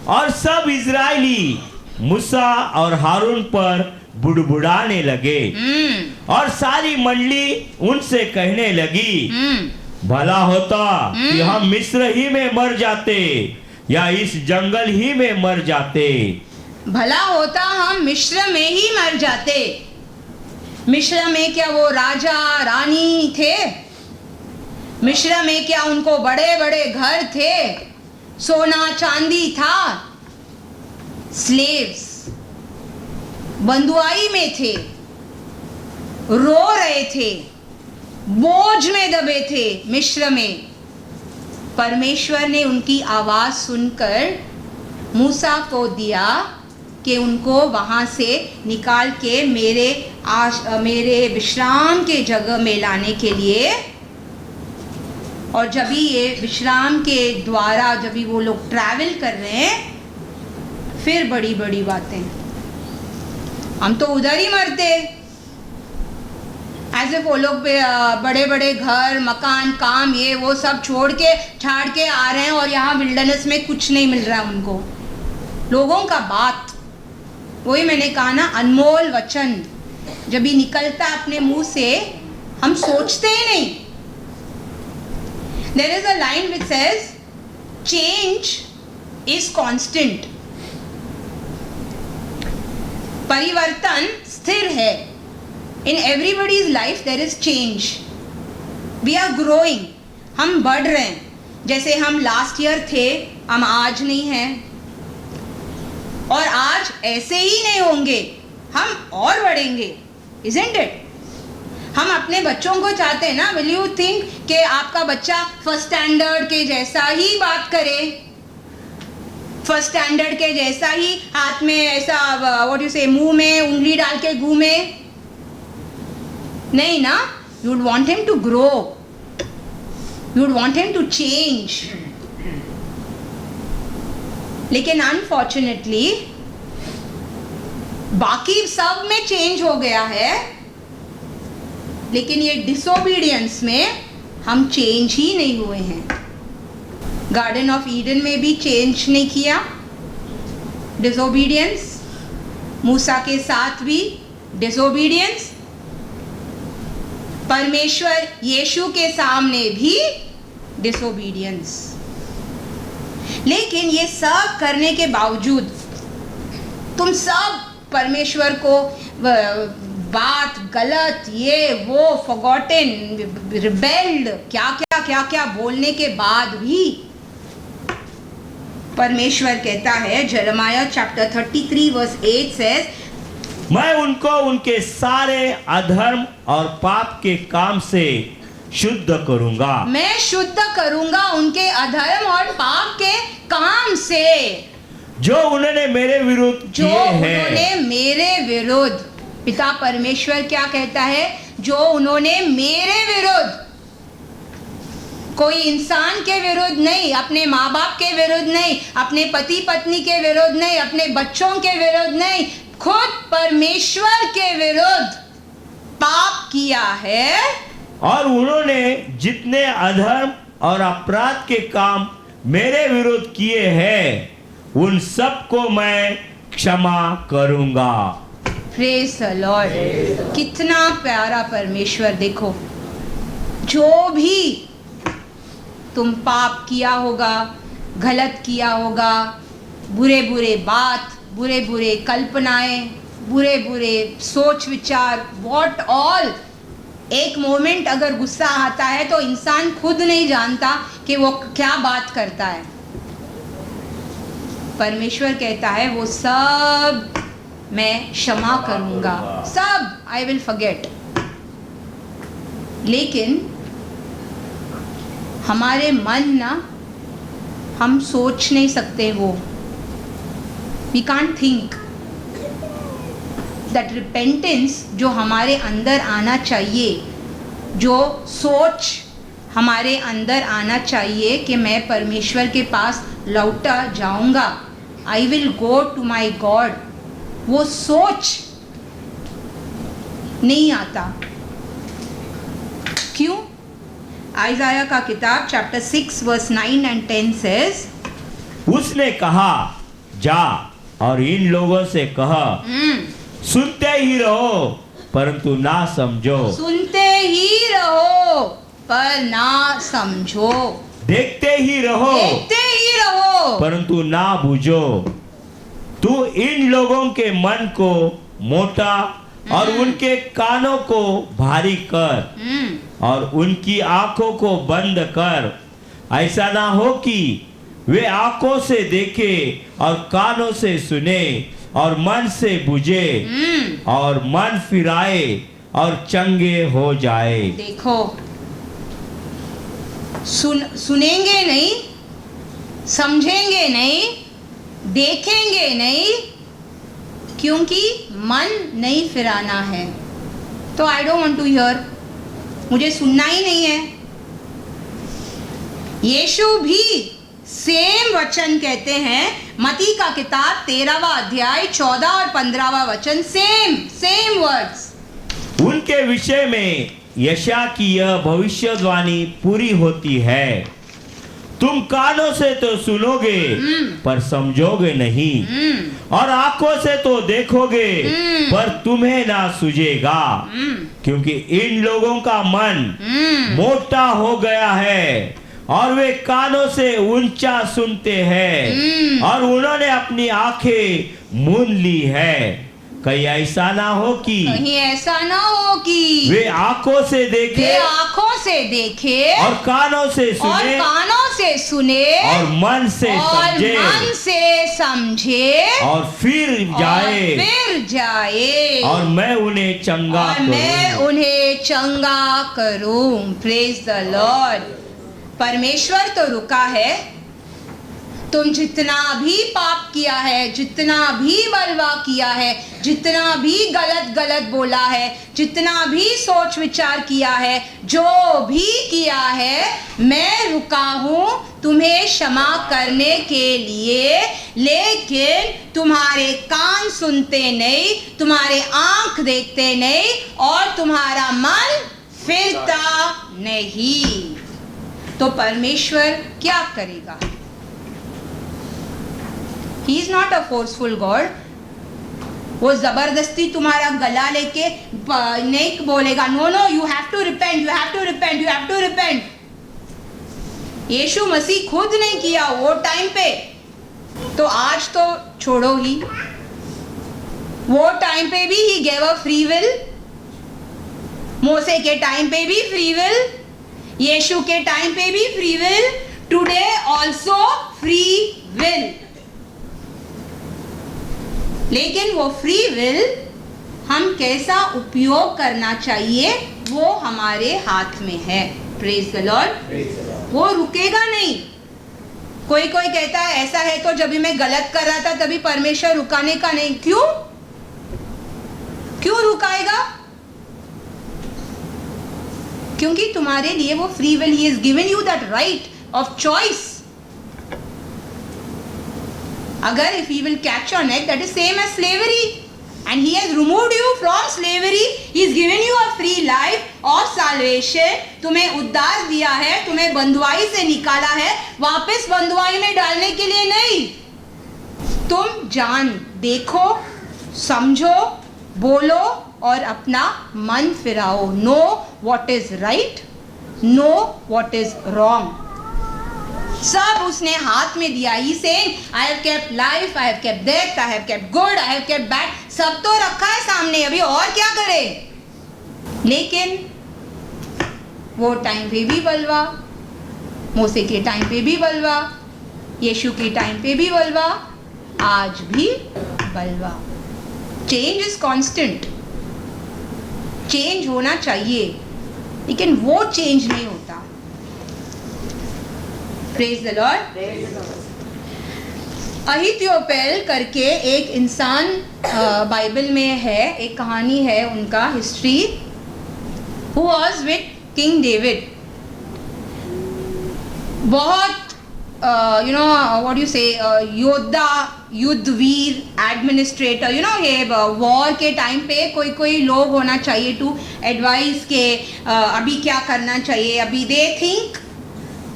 और सब इजरायली मूसा और हारून पर बुड़बुड़ाने लगे और सारी मंडली उनसे कहने लगी, भला होता कि हम मिस्र ही में मर जाते या इस जंगल ही में मर जाते। भला होता हम मिस्र में ही मर जाते। मिस्र में क्या वो राजा रानी थे? मिस्र में क्या उनको बड़े बड़े घर थे, सोना चांदी था? स्लेव्स बंधुआई में थे, रो रहे थे, बोझ में दबे थे मिस्र में। परमेश्वर ने उनकी आवाज सुनकर मूसा को दिया कि उनको वहां से निकाल के मेरे विश्राम के जगह में लाने के लिए। और जब भी ये विश्राम के द्वारा जब भी वो लोग ट्रैवल कर रहे हैं, फिर बड़ी बड़ी बातें, हम तो उधर ही मरते। ऐसे वो लोग बड़े बड़े घर मकान काम ये वो सब छोड़ के छाड़ के आ रहे हैं और यहाँ विल्डरनेस में कुछ नहीं मिल रहा है उनको। लोगों का बात, वही मैंने कहा ना, अनमोल वचन जब भी निकलता अपने मुंह से हम सोचते ही नहीं। There is a line which says, change is constant. परिवर्तन स्थिर है। In everybody's life there is change. We are growing. हम बढ़ रहे हैं। जैसे हम लास्ट ईयर थे, हम आज नहीं हैं, और आज ऐसे ही नहीं होंगे, हम और बढ़ेंगे। Isn't it? हम अपने बच्चों को चाहते हैं ना, विल यू थिंक कि आपका बच्चा फर्स्ट स्टैंडर्ड के जैसा ही बात करे, फर्स्ट स्टैंडर्ड के जैसा ही हाथ में ऐसा व्हाट यू से मुंह में उंगली डाल के घूमे? नहीं ना, you would want him to grow, you would want him to change. लेकिन अनफॉर्चुनेटली बाकी सब में चेंज हो गया है, लेकिन ये डिसोबीडियंस में हम चेंज ही नहीं हुए हैं। गार्डन ऑफ ईडन में भी चेंज नहीं किया, डिसोबीडियंस, मूसा के साथ भी डिसोबीडियंस, परमेश्वर यीशु के सामने भी डिसोबीडियंस। लेकिन ये सब करने के बावजूद तुम सब परमेश्वर को बात गलत, ये वो, फॉरगॉटन, रिबेल्ड, क्या बोलने के बाद भी परमेश्वर कहता है, जरमाया चैप्टर 33 वर्स 8 सेज, मैं उनको उनके सारे अधर्म और पाप के काम से शुद्ध करूंगा। मैं शुद्ध करूंगा उनके अधर्म और पाप के काम से जो उन्होंने मेरे विरुद्ध जो किए हैं। उन्होंने मेरे विरुद्ध, पिता परमेश्वर क्या कहता है, जो उन्होंने मेरे विरुद्ध, कोई इंसान के विरुद्ध नहीं, अपने माँ बाप के विरुद्ध नहीं, अपने पति पत्नी के विरुद्ध नहीं, अपने बच्चों के विरुद्ध नहीं, खुद परमेश्वर के विरुद्ध पाप किया है। और उन्होंने जितने अधर्म और अपराध के काम मेरे विरुद्ध किए हैं, उन सबको मैं क्षमा करूंगा। Praise the Lord. कितना प्यारा परमेश्वर। देखो, जो भी तुम पाप किया होगा, गलत किया होगा, बुरे बुरे बात, बुरे बुरे कल्पनाएं, बुरे बुरे सोच विचार, व्हाट ऑल, एक मोमेंट अगर गुस्सा आता है तो इंसान खुद नहीं जानता कि वो क्या बात करता है। परमेश्वर कहता है वो सब मैं क्षमा करूंगा, सब आई विल फॉरगेट। लेकिन हमारे मन ना, हम सोच नहीं सकते वो, we can't think that repentance जो हमारे अंदर आना चाहिए, जो सोच हमारे अंदर आना चाहिए कि मैं परमेश्वर के पास लौटा जाऊंगा, I will go to my God, वो सोच नहीं आता। क्यों? आइज़ाया का किताब चैप्टर 6 वर्स 9 and 10 सेज, उसने कहा, जा और इन लोगों से कह, सुनते ही रहो परंतु ना समझो, सुनते ही रहो पर ना समझो, देखते ही रहो परंतु ना बूझो। तू इन लोगों के मन को मोटा और उनके कानों को भारी कर और उनकी आंखों को बंद कर, ऐसा ना हो कि वे आंखों से देखे और कानों से सुने और मन से बुझे और मन फिराए और चंगे हो जाए। देखो, सुनेंगे नहीं, समझेंगे नहीं, देखेंगे नहीं, क्योंकि मन नहीं फिराना है। तो I don't want to hear, मुझे सुनना ही नहीं है। यीशु भी सेम वचन कहते हैं, मती का किताब 13वां अध्याय 14 और 15वां वचन, सेम वर्ड्स। उनके विषय में यशा की यह भविष्यवाणी पूरी होती है, तुम कानों से तो सुनोगे पर समझोगे नहीं, और आंखों से तो देखोगे पर तुम्हें ना सूझेगा, क्योंकि इन लोगों का मन मोटा हो गया है और वे कानों से ऊंचा सुनते हैं और उन्होंने अपनी आंखें मूंद ली है। कहीं ऐसा ना हो कि वे आंखों से देखे और कानों से सुने और मन से समझे और फिर जाए और मैं उन्हें चंगा करूं। Praise the Lord. परमेश्वर तो रुका है, तुम जितना भी पाप किया है, जितना भी बलवा किया है, जितना भी गलत बोला है, जितना भी सोच विचार किया है, जो भी किया है, मैं रुका हूँ तुम्हें क्षमा करने के लिए। लेकिन तुम्हारे कान सुनते नहीं, तुम्हारे आंख देखते नहीं और तुम्हारा मन फिरता नहीं। तो परमेश्वर क्या करेगा? He is not a forceful God. वो जबरदस्ती तुम्हारा गला लेके नहीं बोलेगा, no no you have to repent, you have to repent, you have to repent. यीशु मसीह खुद नहीं किया वो टाइम पे, तो आज तो छोड़ो ही। वो टाइम पे भी he gave a free will, Moses के टाइम पे भी फ्री विल, यीशु के टाइम पे भी free will, today also free will. लेकिन वो फ्री विल हम कैसा उपयोग करना चाहिए वो हमारे हाथ में है। Praise the Lord. वो रुकेगा नहीं। कोई कोई कहता है ऐसा है तो जब भी मैं गलत कर रहा था तभी परमेश्वर रुकाने का नहीं। क्यों क्यों रुकाएगा? क्योंकि तुम्हारे लिए वो free will, he is given you that right of choice. अगर if he will catch your neck, that is same as slavery, and he has removed you from slavery, he has given you a free life of salvation। तुम्हें उद्धार दिया है, तुम्हें बंधुआई से निकाला है, वापस बंधुआई में डालने के लिए नहीं। तुम जान देखो, समझो, बोलो और अपना मन फिराओ। Know what is right, know what is wrong, सब उसने हाथ में दिया। He saying I have kept life, I have kept death, I have kept good, I have kept bad, सब तो रखा है सामने, अभी और क्या करे। लेकिन वो टाइम पे भी बलवा, मूसे के टाइम पे भी बलवा, यीशु के टाइम पे भी बलवा, आज भी बलवा। चेंज इज कांस्टेंट, चेंज होना चाहिए, लेकिन वो चेंज नहीं होता। Praise the Lord. अहितोपेल करके एक इंसान बाइबल में है, एक कहानी है उनका, history, who was with king David. बहुत यू नो व्हाट यू से योद्धा, युद्धवीर, एडमिनिस्ट्रेटर, यू नो ये वॉर के टाइम पे कोई कोई लोग होना चाहिए टू एडवाइस के अभी क्या करना चाहिए। अभी they think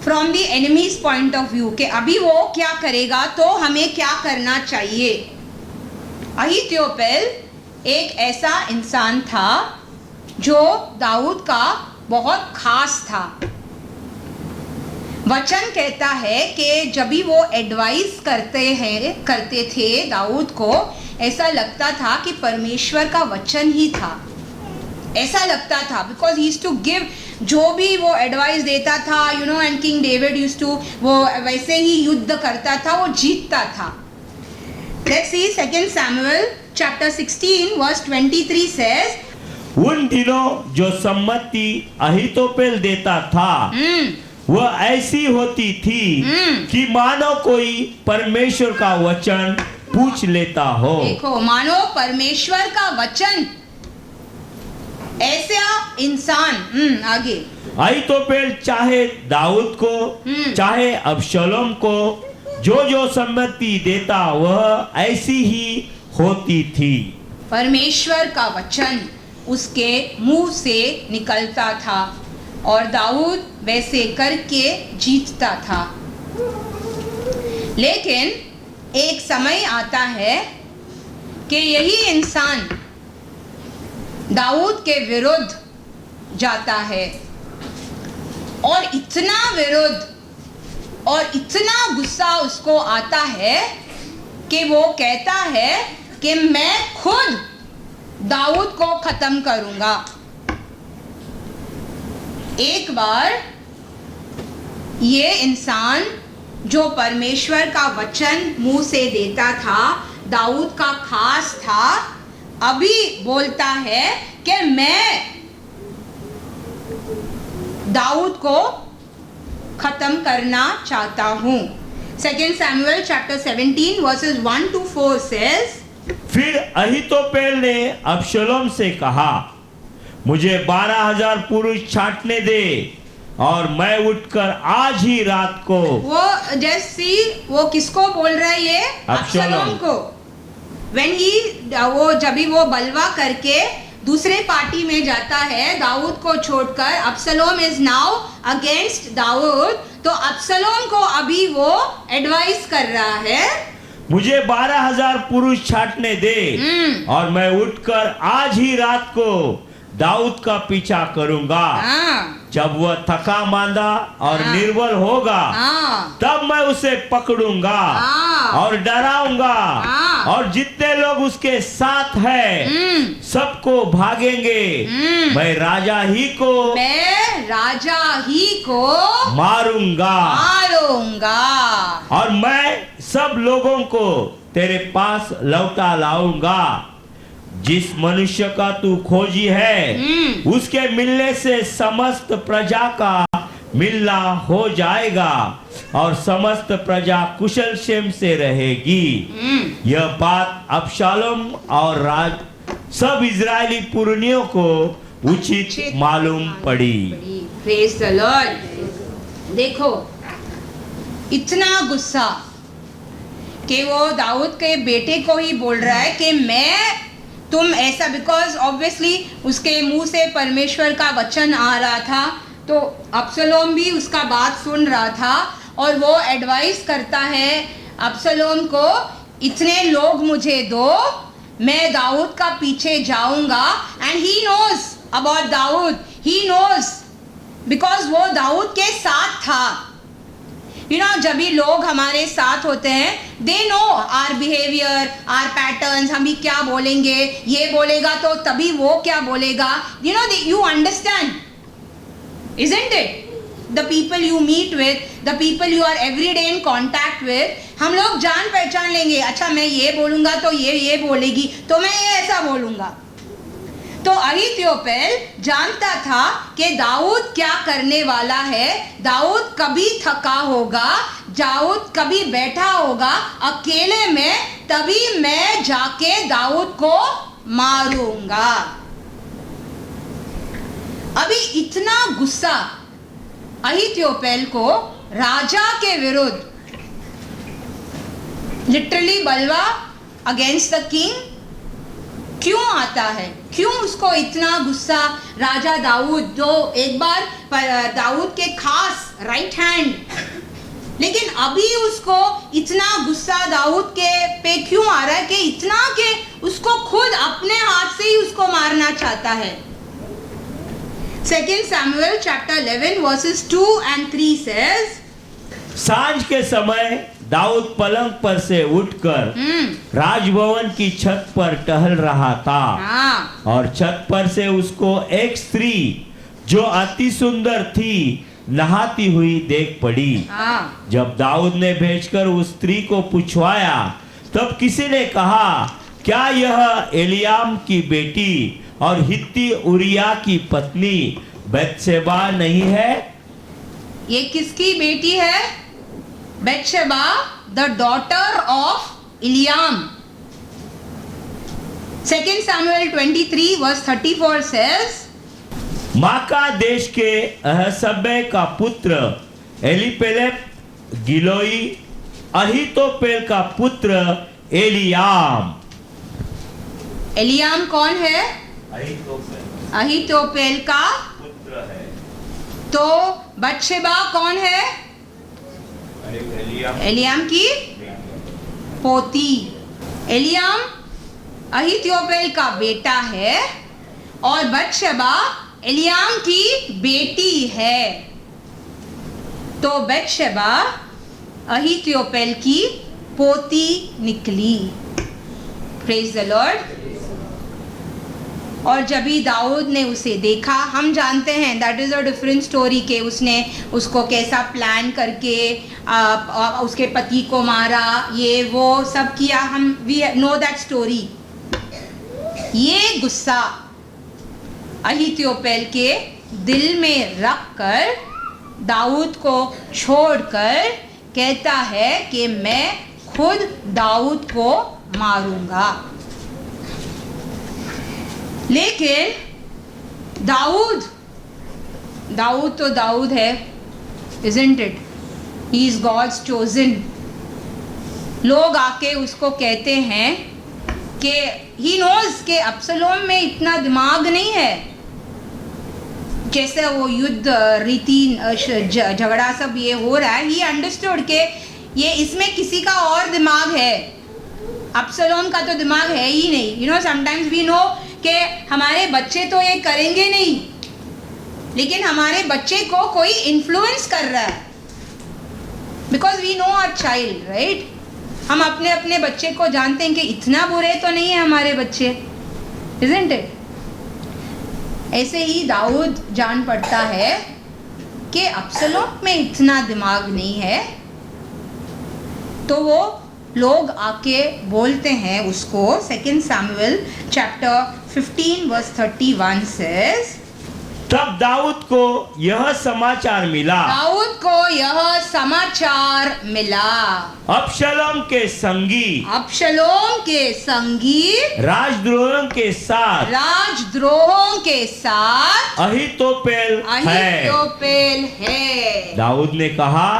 from the enemies point of view कि अभी वो क्या करेगा तो हमें क्या करना चाहिए। अहितोपेल एक ऐसा इंसान था जो दाऊद का बहुत खास था। वचन कहता है कि जब भी वो एडवाइस करते थे दाऊद को, ऐसा लगता था कि परमेश्वर का वचन ही था, ऐसा लगता था, because he used to give, जो भी वो एडवाइस देता था, you know, and King David used to, वो वैसे ही युद्ध करता था, वो जीतता था। Let's see 2 Samuel chapter 16 verse 23 says, उन दिनों जो सम्मति अहितोपेल देता था वह ऐसी होती थी कि मानो कोई परमेश्वर का वचन पूछ लेता हो। देखो, मानो परमेश्वर का वचन, ऐसा इंसान। आगे, अहितोपेल चाहे दाऊद को चाहे अबशलोम को जो जो सम्मति देता वह ऐसी ही होती थी। परमेश्वर का वचन उसके मुंह से निकलता था और दाऊद वैसे करके जीतता था। लेकिन एक समय आता है कि यही इंसान दाऊद के विरुद्ध जाता है और इतना विरुद्ध और इतना गुस्सा उसको आता है कि वो कहता है कि मैं खुद दाऊद को खत्म करूंगा। एक बार ये इंसान जो परमेश्वर का वचन मुंह से देता था, दाऊद का खास था, अभी बोलता है कि मैं दाऊद को खत्म करना चाहता हूं। 2 Samuel chapter 17 versus 1 to 4 says, फिर अहितोपेल ने अबशलोम से कहा, मुझे 12,000 पुरुष छांटने दे और मैं उठकर आज ही रात को। वो जैसी वो किसको बोल रहा है? ये अबशलोम को। When he वो जब भी वो बलवा करके दूसरे पार्टी में जाता है दाऊद को छोड़कर, अबशलोम इज नाउ अगेंस्ट दाऊद, तो अबशलोम को अभी वो एडवाइस कर रहा है, मुझे 12,000 पुरुष छाटने दे और मैं उठकर आज ही रात को दाऊद का पीछा करूंगा। हाँ जब वह थका मांदा और हाँ। निर्बल होगा हाँ तब मैं उसे पकड़ूंगा हाँ। और डराऊंगा हाँ। और जितने लोग उसके साथ हैं सबको भागेंगे। मैं राजा ही को मारूंगा और मैं सब लोगों को तेरे पास लौटा लाऊंगा। जिस मनुष्य का तू खोजी है उसके मिलने से समस्त प्रजा का मिलना हो जाएगा और समस्त प्रजा कुशल क्षेम से रहेगी। यह बात अबशालोम और सब इजरायली पुरनियों को उचित मालूम पड़ी। Praise the Lord. देखो इतना गुस्सा कि वो दाऊद के बेटे को ही बोल रहा है कि तुम ऐसा, बिकॉज ऑब्वियसली उसके मुंह से परमेश्वर का वचन आ रहा था, तो अबसलोम भी उसका बात सुन रहा था और वो एडवाइस करता है अबसलोम को, इतने लोग मुझे दो, मैं दाऊद का पीछे जाऊंगा। एंड ही नोज अबाउट दाऊद, ही नोज बिकॉज वो दाऊद के साथ था। जब भी लोग हमारे साथ होते हैं, they know our behaviour, our patterns, हम भी क्या बोलेंगे, ये बोलेगा तो तभी वो क्या बोलेगा। You understand, isn't it? The people you meet with, the people you are every day in contact with, हम लोग जान पहचान लेंगे। अच्छा मैं ये बोलूंगा तो ये बोलेगी, तो मैं ये ऐसा बोलूंगा। तो अहीतोपेल जानता था कि दाऊद क्या करने वाला है। दाऊद कभी थका होगा, दाऊद कभी बैठा होगा अकेले में, तभी मैं जाके दाऊद को मारूंगा। अभी इतना गुस्सा अहीतोपेल को राजा के विरुद्ध, लिटरली बलवा अगेंस्ट द किंग क्यों आता है? क्यों उसको इतना गुस्सा? राजा दाऊद जो एक बार दाऊद के खास राइट हैंड, लेकिन अभी उसको इतना गुस्सा दाऊद के पे क्यों आ रहा है कि इतना कि उसको खुद अपने हाथ से ही उसको मारना चाहता है। 2 Samuel chapter 11 verses 2 and 3 says, सांझ के समय दाऊद पलंग पर से उठकर राजभवन की छत पर टहल रहा था। और छत पर से उसको एक स्त्री जो अति सुंदर थी नहाती हुई देख पड़ी। जब दाऊद ने भेजकर उस स्त्री को पूछवाया तब किसी ने कहा, क्या यह एलियाम की बेटी और हित्ती उरिया की पत्नी बैतशेबा नहीं है? ये किसकी बेटी है? बैतशेबा, the daughter of इलियाम। 2 Samuel 23 verse 34 says, माका देश के अहसबै का पुत्र एलीपेलेत गिलोई, अहीतोपेल का पुत्र एलियाम। एलियाम कौन है? अहीतोपेल का पुत्र है। तो बैतशेबा कौन है? एलियाम की पोती। एलियाम अहीतोपेल का बेटा है और बैतशेबा एलियाम की बेटी है। तो बैतशेबा अहीतोपेल की पोती निकली। Praise the Lord. और जब भी दाऊद ने उसे देखा, हम जानते हैं that is a different story के उसने उसको कैसा प्लान करके उसके पति को मारा, ये वो सब किया। हम वी नो दैट स्टोरी। ये गुस्सा अहीतोपेल के दिल में रख कर दाऊद को छोड़कर कहता है कि मैं खुद दाऊद को मारूंगा। लेकिन दाऊद तो दाऊद है, isn't it? He is God's chosen. लोग आके उसको कहते हैं कि he knows कि अबसलोम में इतना दिमाग नहीं है, जैसे वो युद्ध रीति झगड़ा सब ये हो रहा है। He understood कि ये इसमें किसी का और दिमाग है। अब्सलोम का तो दिमाग है ही नहीं. You know sometimes we know कि हमारे बच्चे तो ये करेंगे नहीं, लेकिन हमारे बच्चे को कोई इन्फ्लुएंस कर रहा है. Because we know our child, right. हम अपने अपने बच्चे को जानते हैं कि इतना बुरे तो नहीं है हमारे बच्चे, इजंट इट. ऐसे ही दाऊद जान पड़ता है कि अब्सलोम में इतना दिमाग नहीं है, तो वो लोग आके बोलते हैं उसको. 2 Samuel chapter 15 verse 31 says, तब दाऊद को यह समाचार मिला, दाऊद को यह समाचार मिला, अब्शलोम के संगी राजद्रोहों के साथ अहीतोपेल है. दाऊद ने कहा,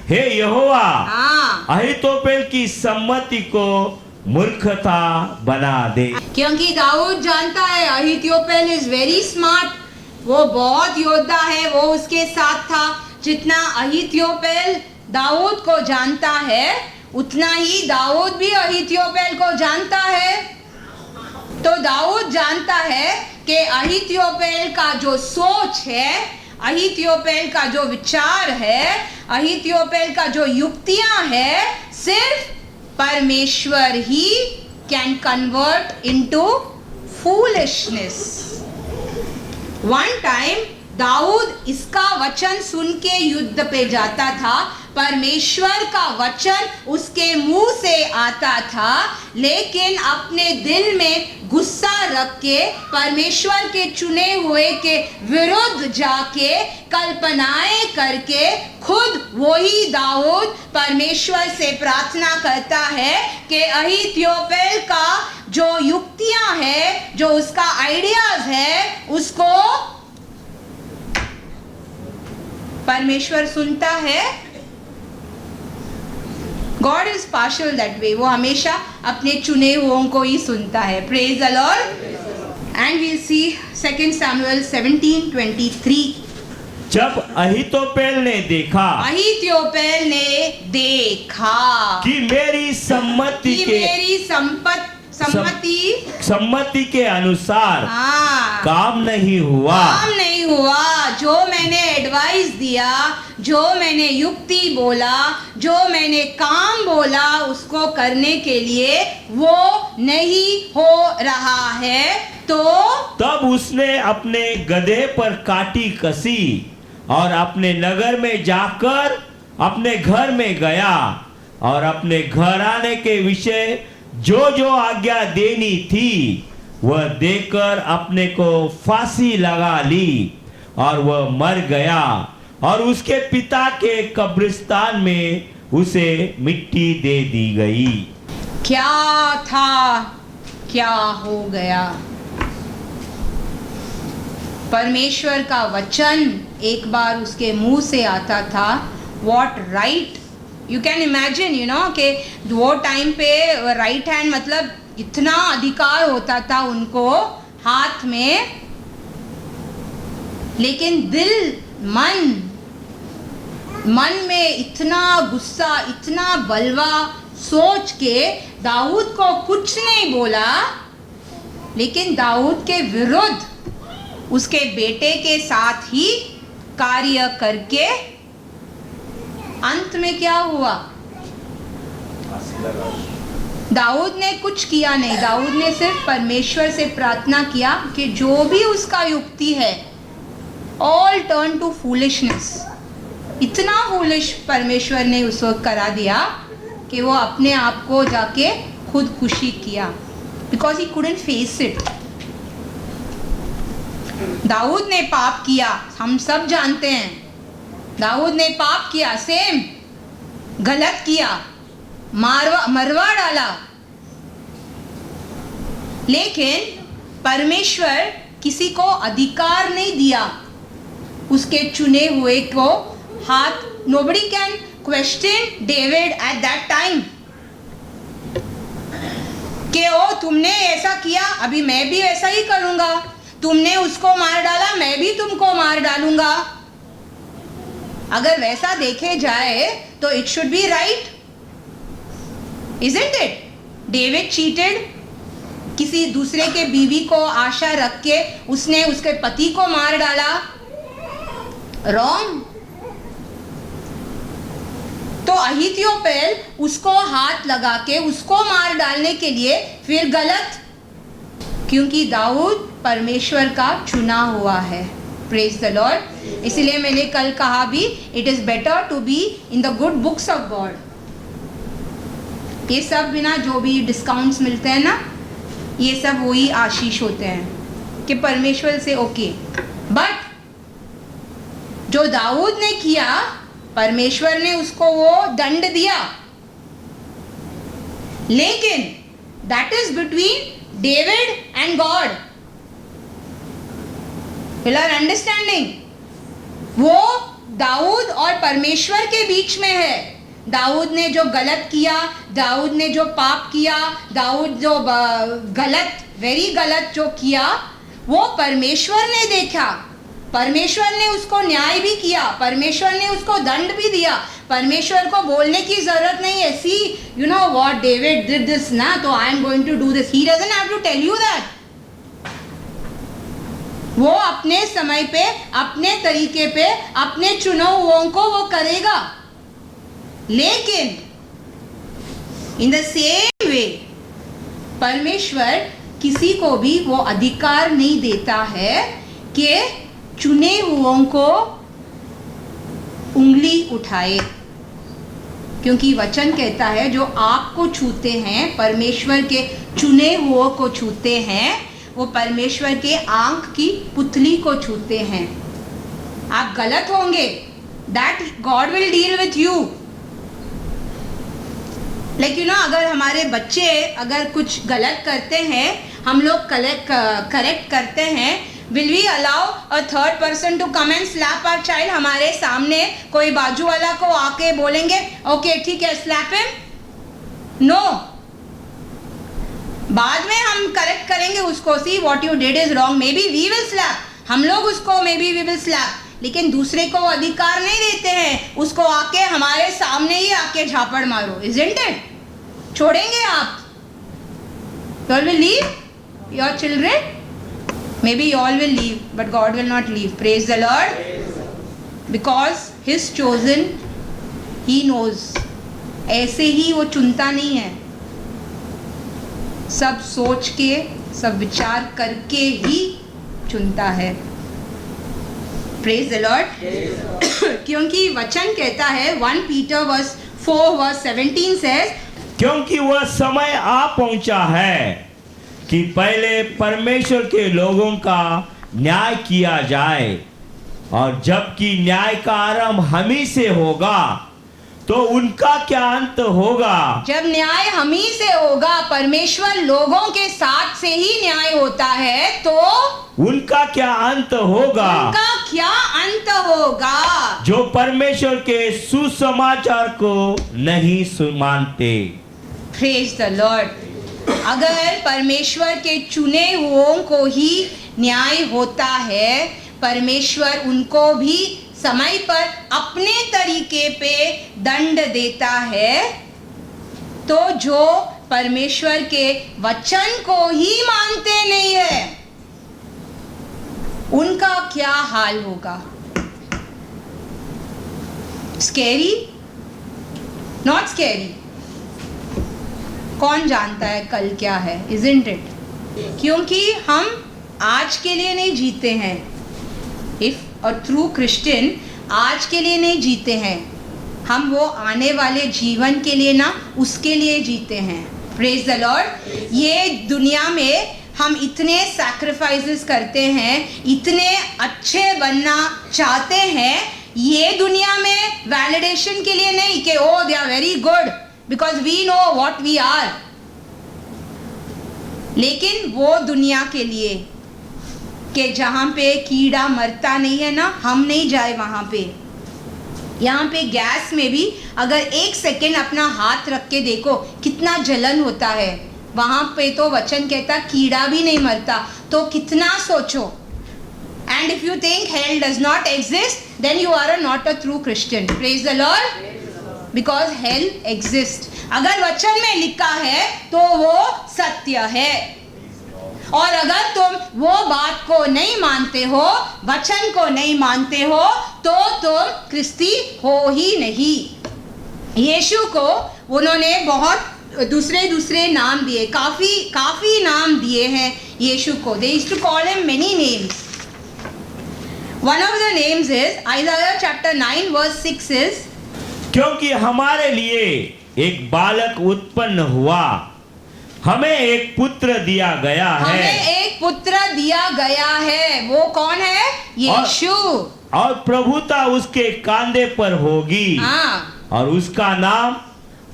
हे यहोवा, हाँ, अहीतोपेल की सम्मति को मूर्खता बना दे. क्योंकि दाऊद जानता है अहीतोपेल इज वेरी स्मार्ट. वो बहुत योद्धा है, वो उसके साथ था. जितना अहीतोपेल दाऊद को जानता है, उतना ही दाऊद भी अहीतोपेल को जानता है. तो दाऊद जानता है कि अहीतोपेल का जो सोच है, अहीतोपेल का जो विचार है, अहीतोपेल का जो युक्तियां है, सिर्फ परमेश्वर ही can convert into foolishness. One time दाऊद इसका वचन सुन के युद्ध पे जाता था. परमेश्वर का वचन उसके मुंह से आता था, लेकिन अपने दिल में गुस्सा रख के परमेश्वर के चुने हुए के विरुद्ध जाके कल्पनाएं करके खुद वही दाऊद परमेश्वर से प्रार्थना करता है कि अहीतोपेल का जो युक्तियां है, जो उसका आइडियाज है, उसको परमेश्वर सुनता है. God is partial that way. वो हमेशा अपने चुने हुओं को ही सुनता है. Praise the Lord. And we'll see 2 Samuel 17:23. जब अहीतोपेल ने देखा कि मेरी सम्मति के अनुसार काम नहीं हुआ, जो मैंने एडवाइस दिया, जो मैंने युक्ति बोला, जो मैंने काम बोला, उसको करने के लिए वो नहीं हो रहा है. तो तब उसने अपने गधे पर काटी कसी और अपने नगर में जाकर अपने घर में गया और अपने घर आने के विषय जो जो आज्ञा देनी थी वह देकर अपने को फांसी लगा ली और वह मर गया और उसके पिता के कब्रिस्तान में उसे मिट्टी दे दी गई. क्या था, क्या हो गया. परमेश्वर का वचन एक बार उसके मुंह से आता था. What right. You can imagine, you know, कि वो टाइम पे राइट हैंड मतलब इतना अधिकार होता था उनको हाथ में, लेकिन दिल मन में इतना गुस्सा, इतना बलवा सोच के दाऊद को कुछ नहीं बोला, लेकिन दाऊद के विरुद्ध उसके बेटे के साथ ही कार्य करके अंत में क्या हुआ. दाऊद ने कुछ किया नहीं. दाऊद ने सिर्फ परमेश्वर से प्रार्थना किया कि जो भी उसका युक्ति है, ऑल टर्न टू फूलिशनेस. इतना फूलिश परमेश्वर ने उस वक्त करा दिया कि वो अपने आप को जाके खुदकुशी किया, because he couldn't face it. दाऊद ने पाप किया, हम सब जानते हैं. दाऊद ने पाप किया, सेम गलत किया, मरवा डाला, लेकिन परमेश्वर किसी को अधिकार नहीं दिया उसके चुने हुए को हाथ. Nobody can question David at that time कि ओ तुमने ऐसा किया, अभी मैं भी ऐसा ही करूंगा. तुमने उसको मार डाला, मैं भी तुमको मार डालूंगा. अगर वैसा देखे जाए तो it should be right, isn't it. David cheated, किसी दूसरे के बीवी को आशा रख के उसने उसके पति को मार डाला, रॉन्ग। तो अहीथोपेल उसको हाथ लगा के उसको मार डालने के लिए फिर गलत, क्योंकि दाऊद परमेश्वर का चुना हुआ है। Praise the Lord. इसलिए मैंने कल कहा भी, it is better to be in the good books of God. ये सब बिना जो भी डिस्काउंट्स मिलते हैं ना, ये सब वही आशीष होते हैं कि परमेश्वर से ओके। बट जो दाऊद ने किया, परमेश्वर ने उसको वो दंड दिया, लेकिन that is between David and God. Will are understanding? वो दाऊद और परमेश्वर के बीच में है। दाऊद ने जो गलत किया, दाऊद ने जो पाप किया, दाऊद जो गलत, वेरी गलत जो किया, वो परमेश्वर ने देखा, परमेश्वर ने उसको न्याय भी किया, परमेश्वर ने उसको दंड भी दिया। परमेश्वर को बोलने की जरूरत नहीं है, see you know what David did this ना, तो I am going to do this. He doesn't have to tell you that. वो अपने समय पे, अपने तरीके पे, अपने चुने हुओं को वो करेगा। लेकिन इन द सेम वे परमेश्वर किसी को भी वो अधिकार नहीं देता है कि चुने हुओं को उंगली उठाए, क्योंकि वचन कहता है जो आपको छूते हैं, परमेश्वर के चुने हुओं को छूते हैं, वो परमेश्वर के आंख की पुतली को छूते हैं। आप गलत होंगे, that God will deal with you. Like you know, अगर हमारे बच्चे अगर कुछ गलत करते हैं, हम लोग करेक्ट करते हैं, will we allow a third person to come and slap our child? हमारे सामने कोई बाजू वाला को आके बोलेंगे ओके ठीक है स्लैप हिम? नो। बाद में हम करेक्ट करेंगे उसको, see what you did is wrong, maybe we will slap, हम लोग उसको maybe we will slap, लेकिन दूसरे को अधिकार नहीं देते हैं उसको आके हमारे सामने ही आके झापड़ मारो। Isn't it? छोड़ेंगे आप? You all will leave your children? Maybe you all will leave, but God will not leave. Praise the Lord. Because His chosen, He knows. ऐसे ही वो चुनता नहीं है, सब सोच के, सब विचार करके ही चुनता है। Praise the Lord. क्योंकि वचन कहता है 1 Peter 4:17 says, क्योंकि वह समय आ पहुंचा है कि पहले परमेश्वर के लोगों का न्याय किया जाए, और जबकि न्याय का आरंभ हम ही से होगा तो उनका क्या अंत होगा। जब न्याय हम ही से होगा, परमेश्वर लोगों के साथ से ही न्याय होता है, तो उनका क्या अंत होगा। उनका क्या अंत होगा? जो परमेश्वर के सुसमाचार को नहीं मानते। Praise the Lord. अगर परमेश्वर के चुने हुओं को ही न्याय होता है, परमेश्वर उनको भी समय पर अपने तरीके पे दंड देता है, तो जो परमेश्वर के वचन को ही मानते नहीं है, उनका क्या हाल होगा? स्कैरी? Not scary. कौन जानता है कल क्या है, इजंट इट? क्योंकि हम आज के लिए नहीं जीते हैं, इफ और थ्रू क्रिश्चियन आज के लिए नहीं जीते हैं, हम वो आने वाले जीवन के लिए ना, उसके लिए जीते हैं। Praise the Lord. ये दुनिया में हम इतने सैक्रिफाइसेस करते हैं, इतने अच्छे बनना चाहते हैं, ये दुनिया में वैलिडेशन के लिए नहीं कि oh they are very good because we know what we are, लेकिन वो दुनिया के लिए कि जहाँ पे कीड़ा मरता नहीं है ना, हम नहीं जाए वहाँ पे। यहाँ पे गैस में भी अगर 1 सेकेंड अपना हाथ रख के देखो कितना जलन होता है, वहाँ पे तो वचन कहता कीड़ा भी नहीं मरता, तो कितना सोचो। And if you think hell does not exist, then you are not a true Christian. Praise the Lord. Because hell exist. अगर वचन में लिखा है तो वो सत्य है, और अगर तुम वो बात को नहीं मानते हो, वचन को नहीं मानते हो, तो तुम क्रिस्ती हो ही नहीं। यीशु को उन्होंने बहुत दूसरे नाम दिए, काफी नाम दिए हैं यीशु को। They used to call him many names. One of the names is Isaiah chapter 9 verse 6 is, क्योंकि हमारे लिए एक बालक उत्पन्न हुआ, हमें एक पुत्र दिया गया है। हमें एक पुत्र दिया गया है। वो कौन है? यीशु। और प्रभुता उसके कांधे पर होगी। हाँ। और उसका नाम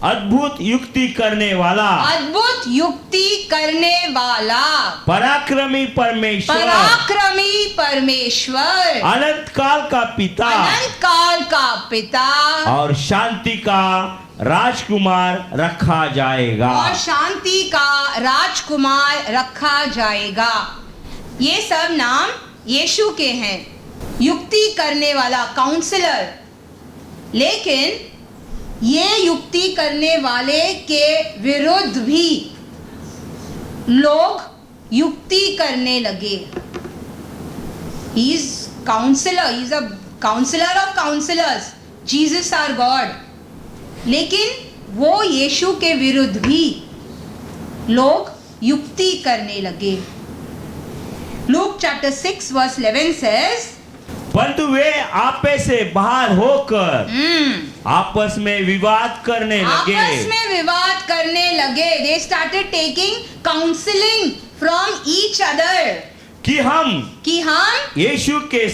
अद्भुत युक्ति करने वाला, अद्भुत युक्ति करने वाला, पराक्रमी परमेश्वर, पराक्रमी परमेश्वर, अनंत काल का पिता, अनंत काल का पिता, और शांति का राजकुमार रखा जाएगा। और शांति का राजकुमार रखा जाएगा। ये सब नाम यीशु के हैं। युक्ति करने वाला, काउंसलर। लेकिन ये युक्ति करने वाले के विरुद्ध भी लोग युक्ति करने लगे। He is counselor, he is a counselor of counselors. Jesus our God. लेकिन वो यीशु के विरुद्ध भी लोग युक्ति करने लगे। Luke chapter 6 verse 11 says, परंतु वे आपे से बाहर होकर आपस में विवाद करने लगे। आपस में विवाद करने लगे। They started taking counseling from each other. कि हम यीशु के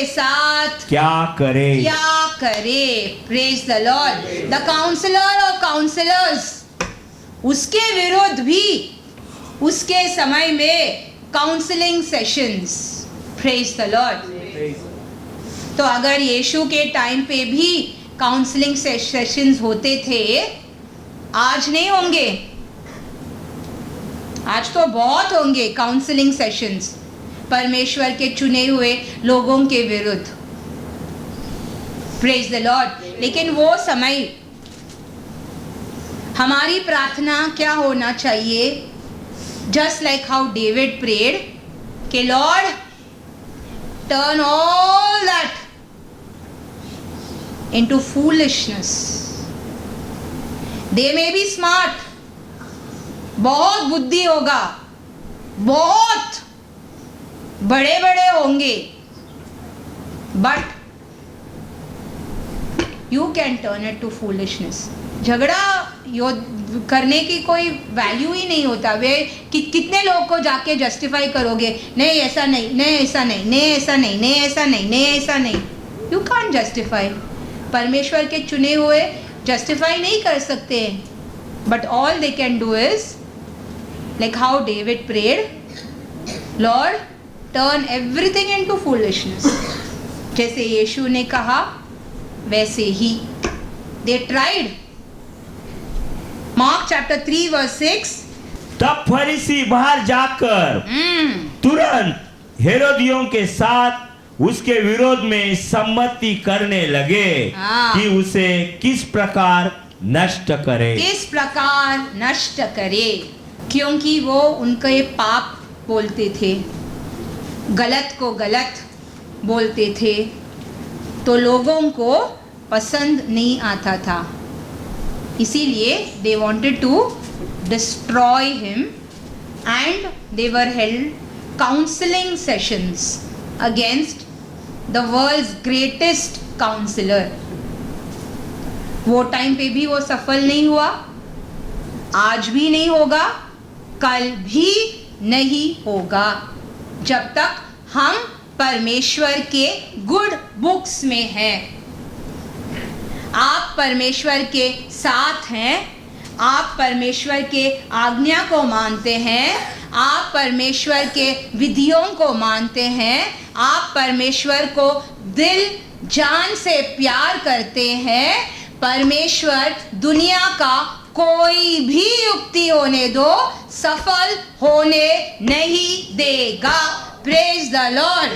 साथ क्या करें? Praise the Lord. The counselor of counselors, उसके विरुद्ध भी उसके समय में counselling sessions. Praise the Lord. तो अगर यीशु के टाइम पे भी काउंसलिंग सेशंस होते थे, आज नहीं होंगे? आज तो बहुत होंगे काउंसलिंग सेशंस परमेश्वर के चुने हुए लोगों के विरुद्ध। Praise the Lord. लेकिन वो समय हमारी प्रार्थना क्या होना चाहिए? Just like how David prayed, कि Lord, turn all that into foolishness. They may be smart, बहुत बुद्धि होगा, बहुत बड़े बड़े होंगे, but you can turn it to foolishness. झगड़ा करने की कोई वैल्यू ही नहीं होता। वे कितने लोग को जाके जस्टिफाई करोगे? नहीं ऐसा नहीं, नहीं ऐसा नहीं, नहीं ऐसा नहीं, नहीं ऐसा नहीं, नहीं ऐसा नहीं। You can't justify. परमेश्वर के चुने हुए जस्टिफाई नहीं कर सकते। But all they can do is like how David prayed, Lord turn everything into foolishness. जैसे यीशु ने कहा वैसे ही they tried. Mark chapter 3 verse 6, तब फरीसी बाहर जाकर तुरंत हेरोदियों के साथ उसके विरोध में सम्मति करने लगे कि उसे किस प्रकार नष्ट करे, क्योंकि वो उनके पाप बोलते थे, गलत को गलत बोलते थे, तो लोगों को पसंद नहीं आता था। इसीलिए they wanted to destroy him and they were held counseling sessions against the world's greatest counselor. वो टाइम पे भी वो सफल नहीं हुआ, आज भी नहीं होगा, कल भी नहीं होगा, जब तक हम परमेश्वर के गुड बुक्स में हैं। आप परमेश्वर के साथ हैं, आप परमेश्वर के आज्ञा को मानते हैं, आप परमेश्वर के विधियों को मानते हैं, आप परमेश्वर को दिल जान से प्यार करते हैं। परमेश्वर दुनिया का कोई भी युक्ति होने दो, सफल होने नहीं देगा। Praise the Lord.